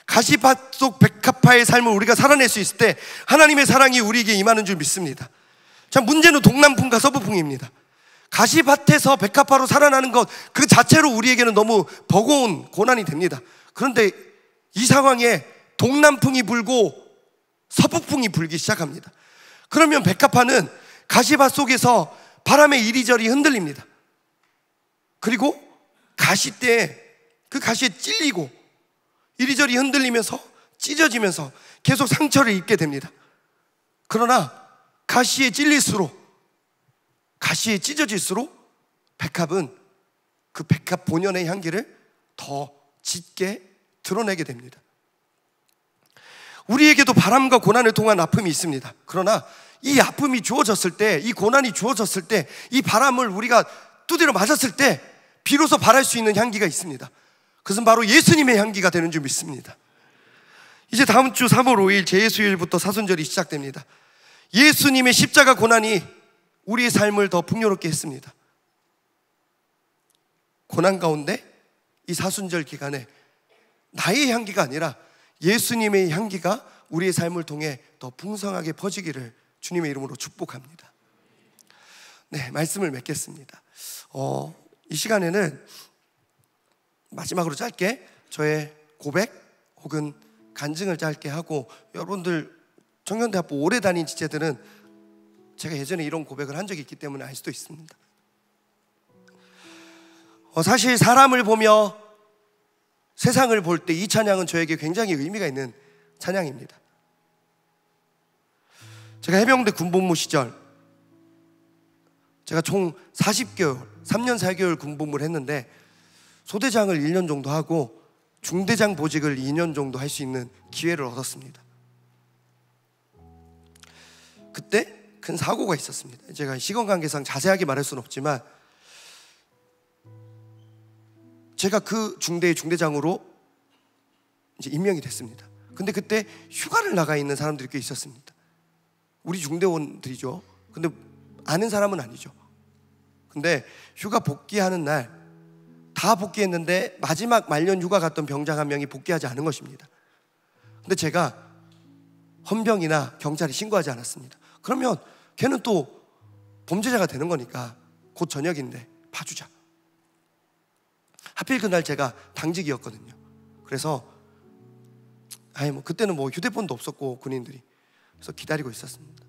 가시밭 속 백합화의 삶을 우리가 살아낼 수 있을 때 하나님의 사랑이 우리에게 임하는 줄 믿습니다. 자, 문제는 동남풍과 서부풍입니다. 가시밭에서 백합화로 살아나는 것 그 자체로 우리에게는 너무 버거운 고난이 됩니다. 그런데 이 상황에 동남풍이 불고 서부풍이 불기 시작합니다. 그러면 백합화는 가시밭 속에서 바람에 이리저리 흔들립니다. 그리고 가시대에 그 가시에 찔리고 이리저리 흔들리면서 찢어지면서 계속 상처를 입게 됩니다. 그러나 가시에 찔릴수록, 가시에 찢어질수록 백합은 그 백합 본연의 향기를 더 짙게 드러내게 됩니다. 우리에게도 바람과 고난을 통한 아픔이 있습니다. 그러나 이 아픔이 주어졌을 때, 이 고난이 주어졌을 때, 이 바람을 우리가 두드려 맞았을 때 비로소 발할 수 있는 향기가 있습니다. 그것은 바로 예수님의 향기가 되는 줄 믿습니다. 이제 다음 주 3월 5일 제예수일부터 사순절이 시작됩니다. 예수님의 십자가 고난이 우리의 삶을 더 풍요롭게 했습니다. 고난 가운데 이 사순절 기간에 나의 향기가 아니라 예수님의 향기가 우리의 삶을 통해 더 풍성하게 퍼지기를 주님의 이름으로 축복합니다. 네, 말씀을 맺겠습니다. 이 시간에는 마지막으로 짧게 저의 고백 혹은 간증을 짧게 하고, 여러분들 청년대학부 오래 다닌 지체들은 제가 예전에 이런 고백을 한 적이 있기 때문에 알 수도 있습니다. 사실 사람을 보며 세상을 볼 때 이 찬양은 저에게 굉장히 의미가 있는 찬양입니다. 제가 해병대 군복무 시절 제가 총 40개월, 3년 4개월 군복무를 했는데 소대장을 1년 정도 하고 중대장 보직을 2년 정도 할 수 있는 기회를 얻었습니다. 그때 큰 사고가 있었습니다. 제가 시간 관계상 자세하게 말할 수는 없지만 제가 그 중대의 중대장으로 이제 임명이 됐습니다. 근데 그때 휴가를 나가 있는 사람들이 꽤 있었습니다. 우리 중대원들이죠. 근데 아는 사람은 아니죠. 근데 휴가 복귀하는 날 다 복귀했는데 마지막 말년 휴가 갔던 병장 한 명이 복귀하지 않은 것입니다. 근데 제가 헌병이나 경찰에 신고하지 않았습니다. 그러면 걔는 또 범죄자가 되는 거니까 곧 저녁인데 봐주자. 하필 그날 제가 당직이었거든요. 그래서 그때는 휴대폰도 없었고 군인들이, 그래서 기다리고 있었습니다.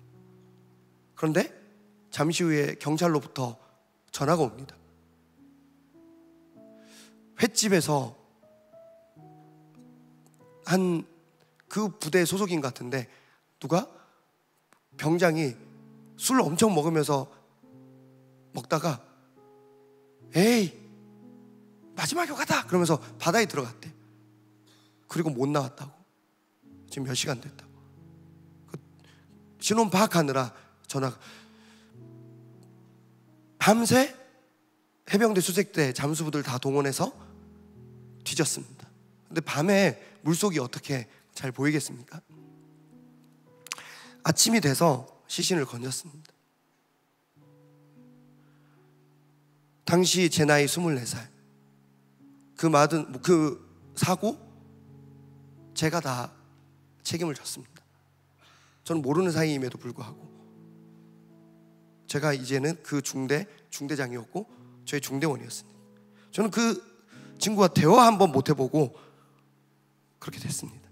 그런데 잠시 후에 경찰로부터 전화가 옵니다. 횟집에서 한 그 부대 소속인 것 같은데 누가 병장이 술 엄청 먹으면서 먹다가 에이 마지막 휴가다 그러면서 바다에 들어갔대. 그리고 못 나왔다고. 지금 몇 시간 됐다고. 신원 파악하느라 전화, 밤새 해병대 수색대 잠수부들 다 동원해서 뒤졌습니다. 근데 밤에 물속이 어떻게 잘 보이겠습니까? 아침이 돼서 시신을 건졌습니다. 당시 제 나이 24살. 그 사고 제가 다 책임을 졌습니다. 저는 모르는 사이임에도 불구하고 제가 이제는 그 중대장이었고 저의 중대원이었습니다. 저는 그 친구와 대화 한번 못 해보고 그렇게 됐습니다.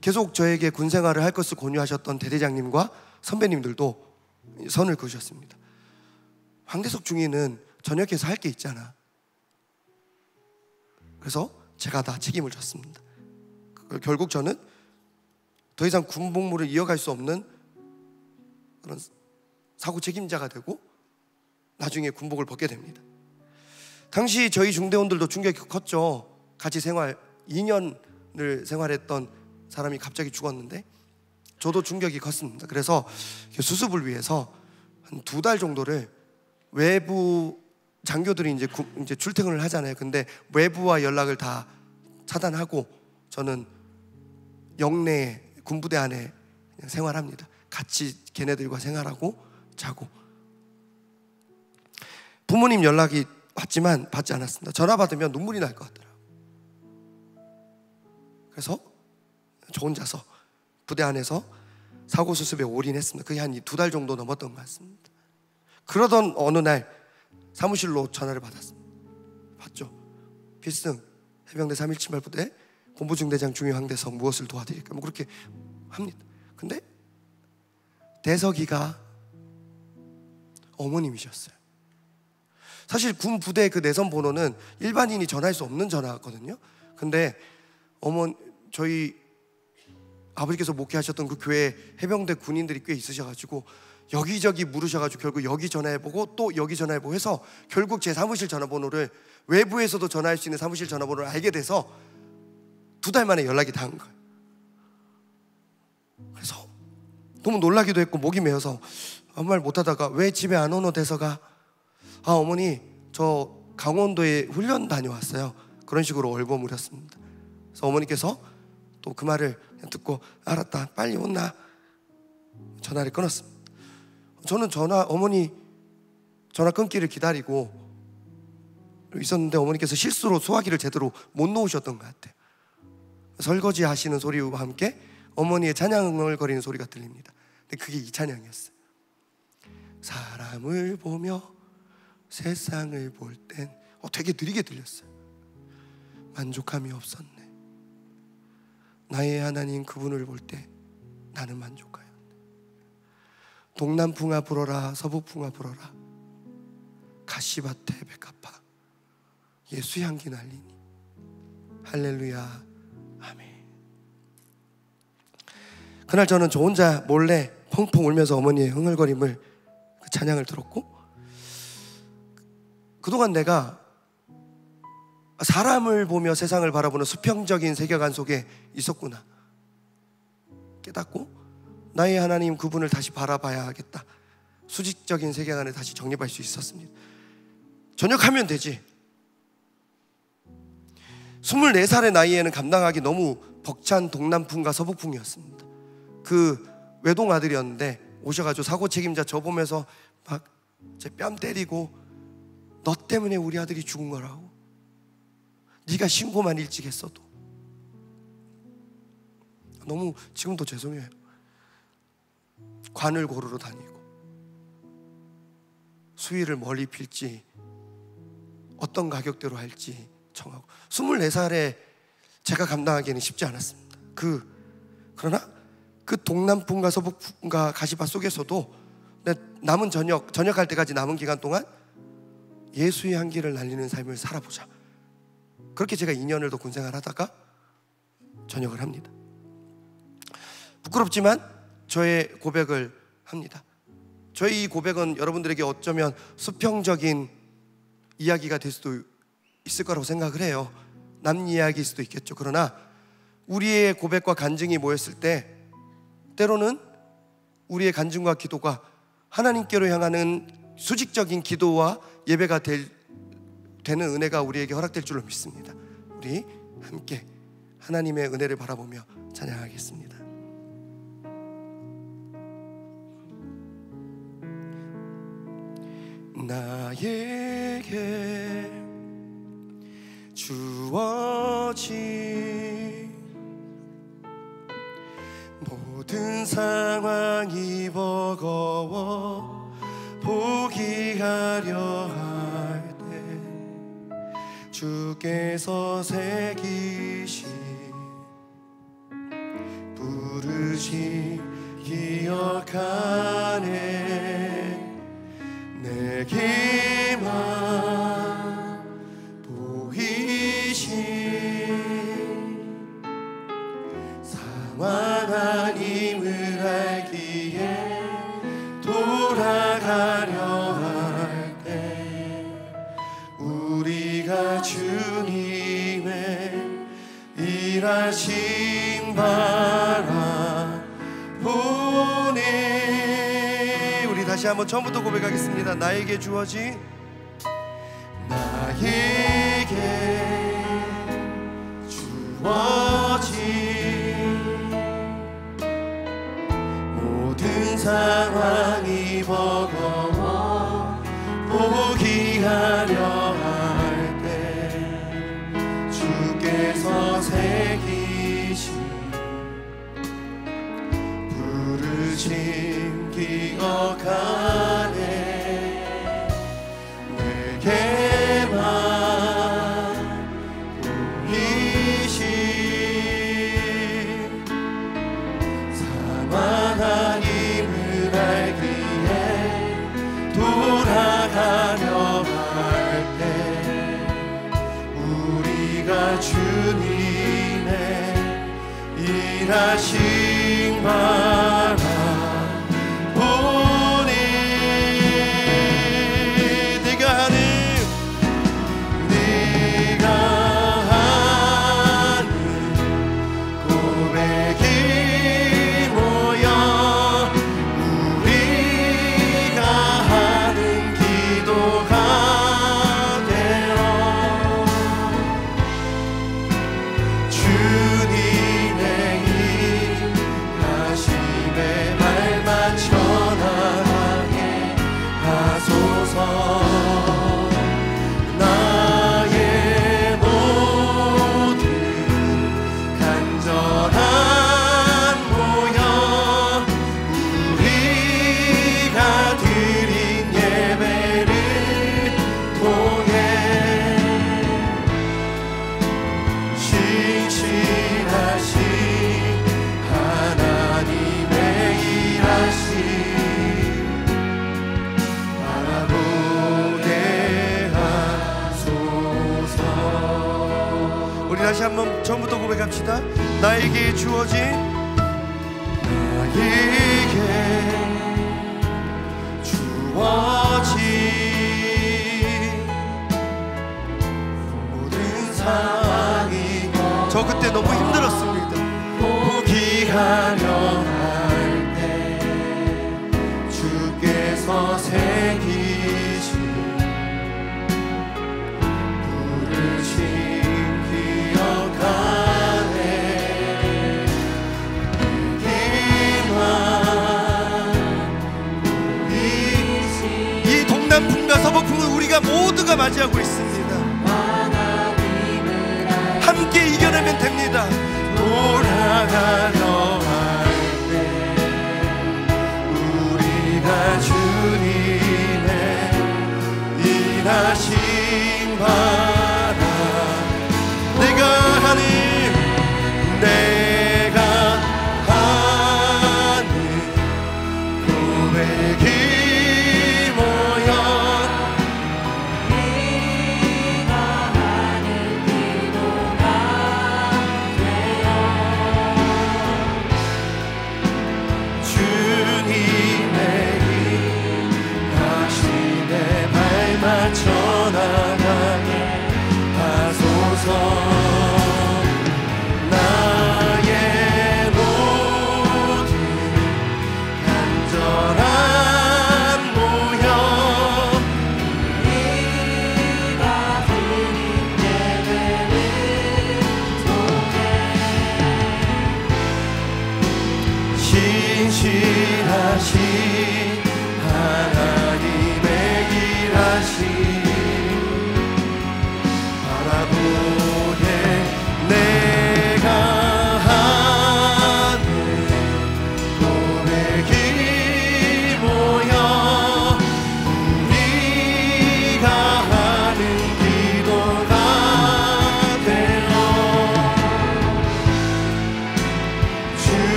계속 저에게 군 생활을 할 것을 권유하셨던 대대장님과 선배님들도 선을 그으셨습니다. 황대석 중위는 전역해서 할 게 있잖아. 그래서 제가 다 책임을 졌습니다. 결국 저는 더 이상 군복무를 이어갈 수 없는 그런 사고 책임자가 되고 나중에 군복을 벗게 됩니다. 당시 저희 중대원들도 충격이 컸죠. 같이 2년을 생활했던 사람이 갑자기 죽었는데 저도 충격이 컸습니다. 그래서 수습을 위해서 한 2달 정도를 외부 장교들이 이제 출퇴근을 하잖아요. 근데 외부와 연락을 다 차단하고 저는 영내 군부대 안에 그냥 생활합니다. 같이 걔네들과 생활하고 자고. 부모님 연락이 왔지만 받지 않았습니다. 전화 받으면 눈물이 날 것 같더라고요. 그래서 저 혼자서 부대 안에서 사고 수습에 올인했습니다. 그게 한 2달 정도 넘었던 것 같습니다. 그러던 어느 날 사무실로 전화를 받았습니다. 받죠. 필승 해병대 3.1 침발부대 본부중대장 중위 황대석 무엇을 도와드릴까? 뭐 그렇게 합니다. 근데 대석이가 어머님이셨어요. 사실 군 부대 그 내선 번호는 일반인이 전화할 수 없는 전화거든요. 근데 저희 아버지께서 목회하셨던 그 교회 해병대 군인들이 꽤 있으셔가지고 여기저기 물으셔가지고 결국 여기 전화해보고 또 여기 전화해보고 해서 결국 제 사무실 전화번호를 외부에서도 전화할 수 있는 사무실 전화번호를 알게 돼서 2달 만에 연락이 닿은 거예요. 그래서 너무 놀라기도 했고 목이 메어서 아무 말 못하다가 왜 집에 안 오노 대서가? 아 어머니 저 강원도에 훈련 다녀왔어요. 그런 식으로 얼버무렸습니다. 그래서 어머니께서 또 그 말을 듣고 알았다 빨리 온나 전화를 끊었습니다. 저는 어머니 전화 끊기를 기다리고 있었는데 어머니께서 실수로 소화기를 제대로 못 놓으셨던 것 같아요. 설거지 하시는 소리와 함께 어머니의 찬양을 거리는 소리가 들립니다. 근데 그게 이 찬양이었어요. 사람을 보며 세상을 볼 땐 되게 느리게 들렸어요. 만족함이 없었네. 나의 하나님 그분을 볼 때 나는 만족하였네. 동남풍아 불어라 서북풍아 불어라 가시밭에 백합화 예수 향기 날리니 할렐루야 아멘. 그날 저는 저 혼자 몰래 펑펑 울면서 어머니의 흥얼거림을 그 찬양을 들었고 그동안 내가 사람을 보며 세상을 바라보는 수평적인 세계관 속에 있었구나 깨닫고 나의 하나님 그분을 다시 바라봐야겠다. 수직적인 세계관을 다시 정립할 수 있었습니다. 전역하면 되지. 24살의 나이에는 감당하기 너무 벅찬 동남풍과 서북풍이었습니다. 그 외동 아들이었는데 오셔가지고 사고 책임자 저 보면서 막 제 뺨 때리고 너 때문에 우리 아들이 죽은 거라고. 네가 신고만 일찍 했어도. 너무 지금도 죄송해요. 관을 고르러 다니고 수위를 멀리 필지 어떤 가격대로 할지 정하고 24살에 제가 감당하기에는 쉽지 않았습니다. 그러나 그 동남풍과 서북풍과 가시밭 속에서도 남은 전역할 때까지 남은 기간 동안 예수의 향기를 날리는 삶을 살아보자. 그렇게 제가 2년을 더 군생활 하다가 전역을 합니다. 부끄럽지만 저의 고백을 합니다. 저의 이 고백은 여러분들에게 어쩌면 수평적인 이야기가 될 수도 있을 거라고 생각을 해요. 남 이야기일 수도 있겠죠. 그러나 우리의 고백과 간증이 모였을 때 때로는 우리의 간증과 기도가 하나님께로 향하는 수직적인 기도와 예배가 되는 은혜가 우리에게 허락될 줄로 믿습니다. 우리 함께 하나님의 은혜를 바라보며 찬양하겠습니다. 나에게 주어진 모든 상황이 버거워 포기하려 할 때 주께서 새기신 부르심 기억하네. 내게만 보이신 상황한 힘을 알기에 돌아가려 할 때 우리가 주님의 일하심 바라보네. 우리 다시 한번 처음부터 고백하겠습니다. 나에게 주어진 모든 상황이 버거워 포기하려 할 때 주께서 새기신 부르심 기억하네. 내게만 보이신 사망한 힘을 알기에 돌아가려 할 때 우리가 주님의 일하심 바라보네. 다시 한번 처음부터 고백합시다. 나에게 주어진 모든 상황이 저 그때 너무 힘들었습니다. 포기하려 할 때 주께서 새기신 부르심 동남풍과 서북풍을 우리가 모두가 맞이하고 있습니다. 함께 이겨내면 됩니다. 돌아가려 할 때 우리가 주님의 일하심 바라. 내가 하는 고백이 주님의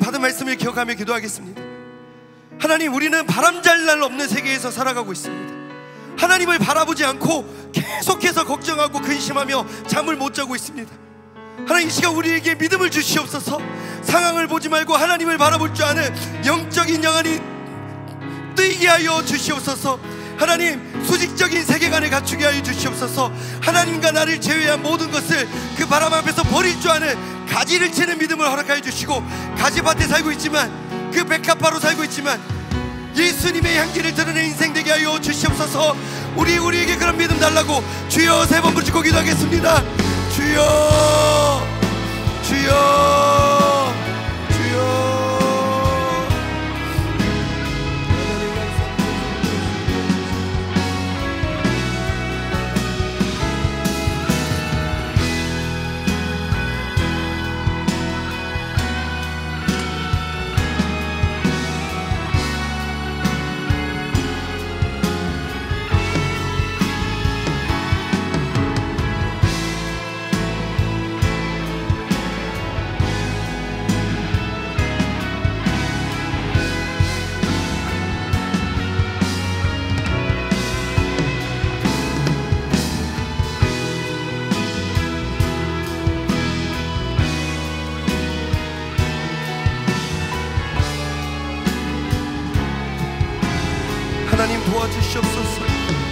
받은 말씀을 기억하며 기도하겠습니다. 하나님, 우리는 바람잘 없는 세계에서 살아가고 있습니다. 하나님을 바라보지 않고 계속해서 걱정하고 근심하며 잠을 못 자고 있습니다. 하나님, 이 시간 우리에게 믿음을 주시옵소서. 상황을 보지 말고 하나님을 바라볼 줄 아는 영적인 영안이 뜨이게 하여 주시옵소서. 하나님, 수직적인 세계관을 갖추게 하여 주시옵소서. 하나님과 나를 제외한 모든 것을 그 바람 앞에서 버릴 줄 아는 가지를 치는 믿음을 허락하여 주시고, 가지밭에 살고 있지만, 그 백합화로 살고 있지만 예수님의 향기를 드러내는 인생 되게 하여 주시옵소서. 우리에게 그런 믿음 달라고 주여 3번 부르짖고 기도하겠습니다. 주여, 주여, 주여. 하나님 도와주시옵소서.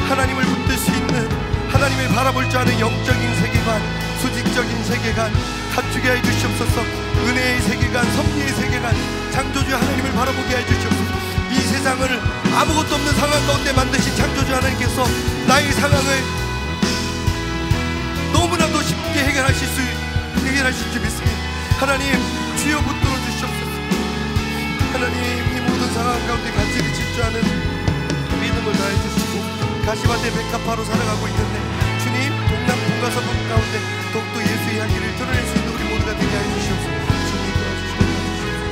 하나님을 붙들 수 있는, 하나님을 바라볼 줄 아는 영적인 세계관, 수직적인 세계관 갖추게 해 주시옵소서. 은혜의 세계관, 섭리의 세계관, 창조주 하나님을 바라보게 해 주시옵소서. 이 세상을 아무것도 없는 상황 가운데 만드신 창조주 하나님께서 나의 상황을 너무나도 쉽게 해결하실 줄 믿습니다. 하나님, 주여 붙들어 주시옵소서. 하나님, 이 모든 상황 가운데 가치를 질 줄 아는 믿음을 다해 주시고, 가시밭의 백합화로 살아가고 있는데 주님, 동남 동과 서북 가운데 더욱더 예수의 향기를 드러낼 수 있는 우리 모두가 되게 하여 주시옵소서. 주님 도와주시옵소서.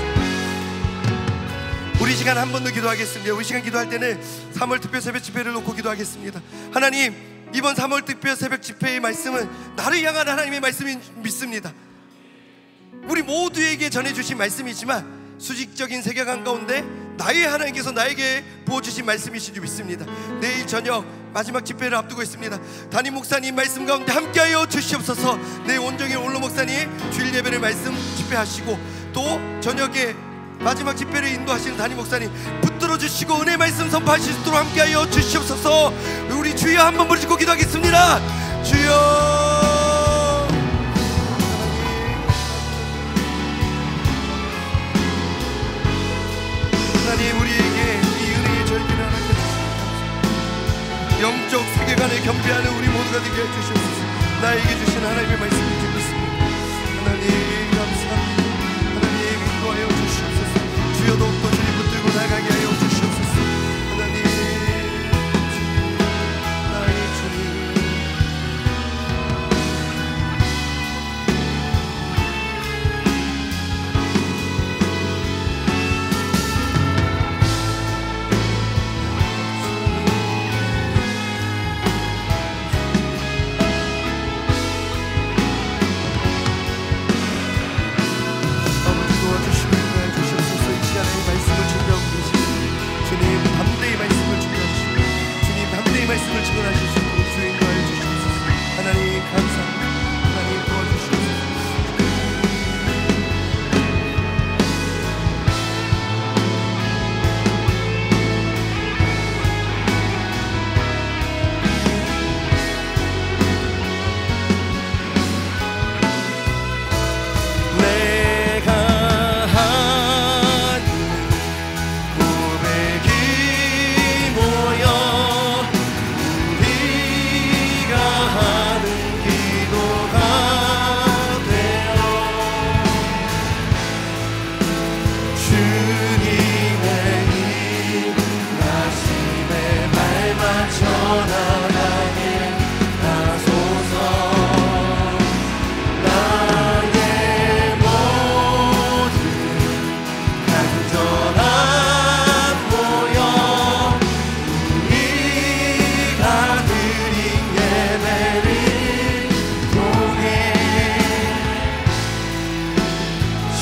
우리 시간 한 번 더 기도하겠습니다. 우리 시간 기도할 때는 3월 특별 새벽 집회를 놓고 기도하겠습니다. 하나님, 이번 3월 특별 새벽 집회의 말씀은 나를 향한 하나님의 말씀인 믿습니다. 우리 모두에게 전해주신 말씀이지만 수직적인 세계관 가운데 나의 하나님께서 나에게 부어주신 말씀이신 줄 믿습니다. 내일 저녁 마지막 집회를 앞두고 있습니다. 담임 목사님 말씀 가운데 함께하여 주시옵소서. 내일 온종일 올로 목사님 주일 예배를 말씀 집회하시고, 또 저녁에 마지막 집회를 인도하시는 담임 목사님 붙들어 주시고 은혜 말씀 선포하실 수 있도록 함께하여 주시옵소서. 우리 주여 한번 부르짖고 기도하겠습니다. 주여, 하나님, 우리에게 이 은혜의 절기를 하나님께 주시옵소서. 영적 세계관을 겸비하는 우리 모두가 되게 해주시옵소서. 나에게 주신 하나님의 말씀을 듣겠습니다. 하나님 감사합니다. 하나님 인도하여 주시옵소서. 주여 더욱더 주님 붙들고 나가게 하여 주시옵소서. 하나님, 나의 주님, 말씀을 증언하실 수 있도록 주여 인도하여 주시옵소서. 하나님 감사합니다. 하나님 도와주시옵소서.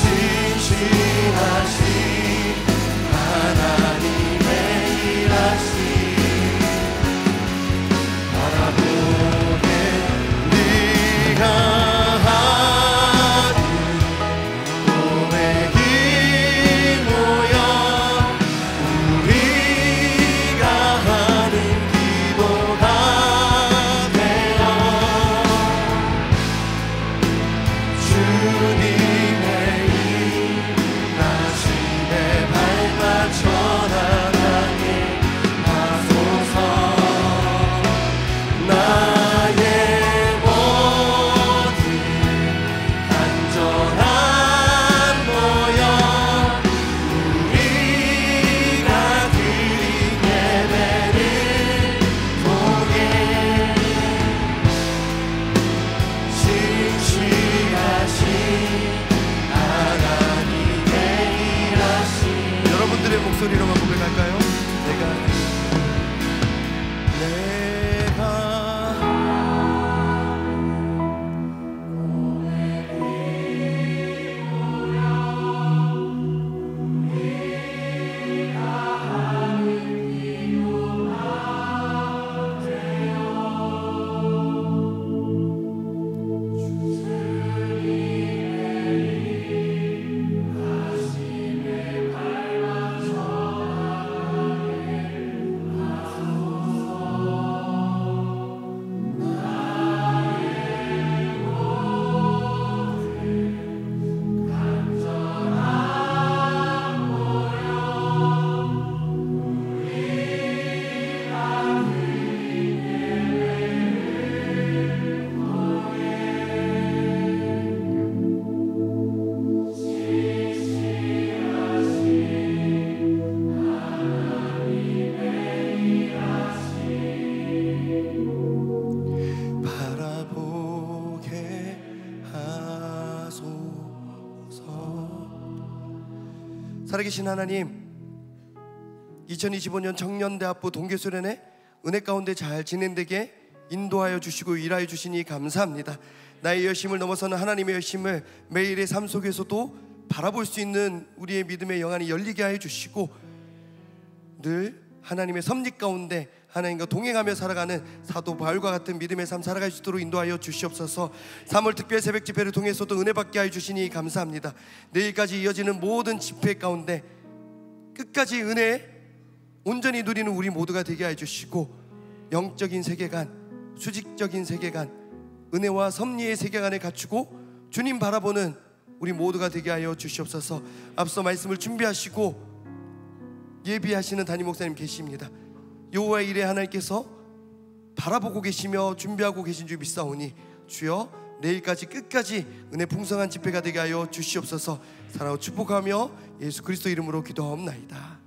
진실한 목소리로만 고백할까요? 내가 살아계신 하나님, 2025년 청년대학부 동계수련회 은혜 가운데 잘 진행되게 인도하여 주시고 일하여 주시니 감사합니다. 나의 열심을 넘어서는 하나님의 열심을 매일의 삶 속에서도 바라볼 수 있는 우리의 믿음의 영안이 열리게 하여 주시고, 늘 하나님의 섭리 가운데 하나님과 동행하며 살아가는 사도 바울과 같은 믿음의 삶 살아갈 수 있도록 인도하여 주시옵소서. 3월 특별 새벽 집회를 통해서도 은혜 받게 하여 주시니 감사합니다. 내일까지 이어지는 모든 집회 가운데 끝까지 은혜 온전히 누리는 우리 모두가 되게 하여 주시고, 영적인 세계관, 수직적인 세계관, 은혜와 섭리의 세계관을 갖추고 주님 바라보는 우리 모두가 되게 하여 주시옵소서. 앞서 말씀을 준비하시고 예비하시는 담임 목사님 계십니다. 여호와의 일에 하나님께서 바라보고 계시며 준비하고 계신 줄 믿사오니 주여 내일까지 끝까지 은혜 풍성한 집회가 되게 하여 주시옵소서. 사랑하고 축복하며 예수 그리스도 이름으로 기도하옵나이다.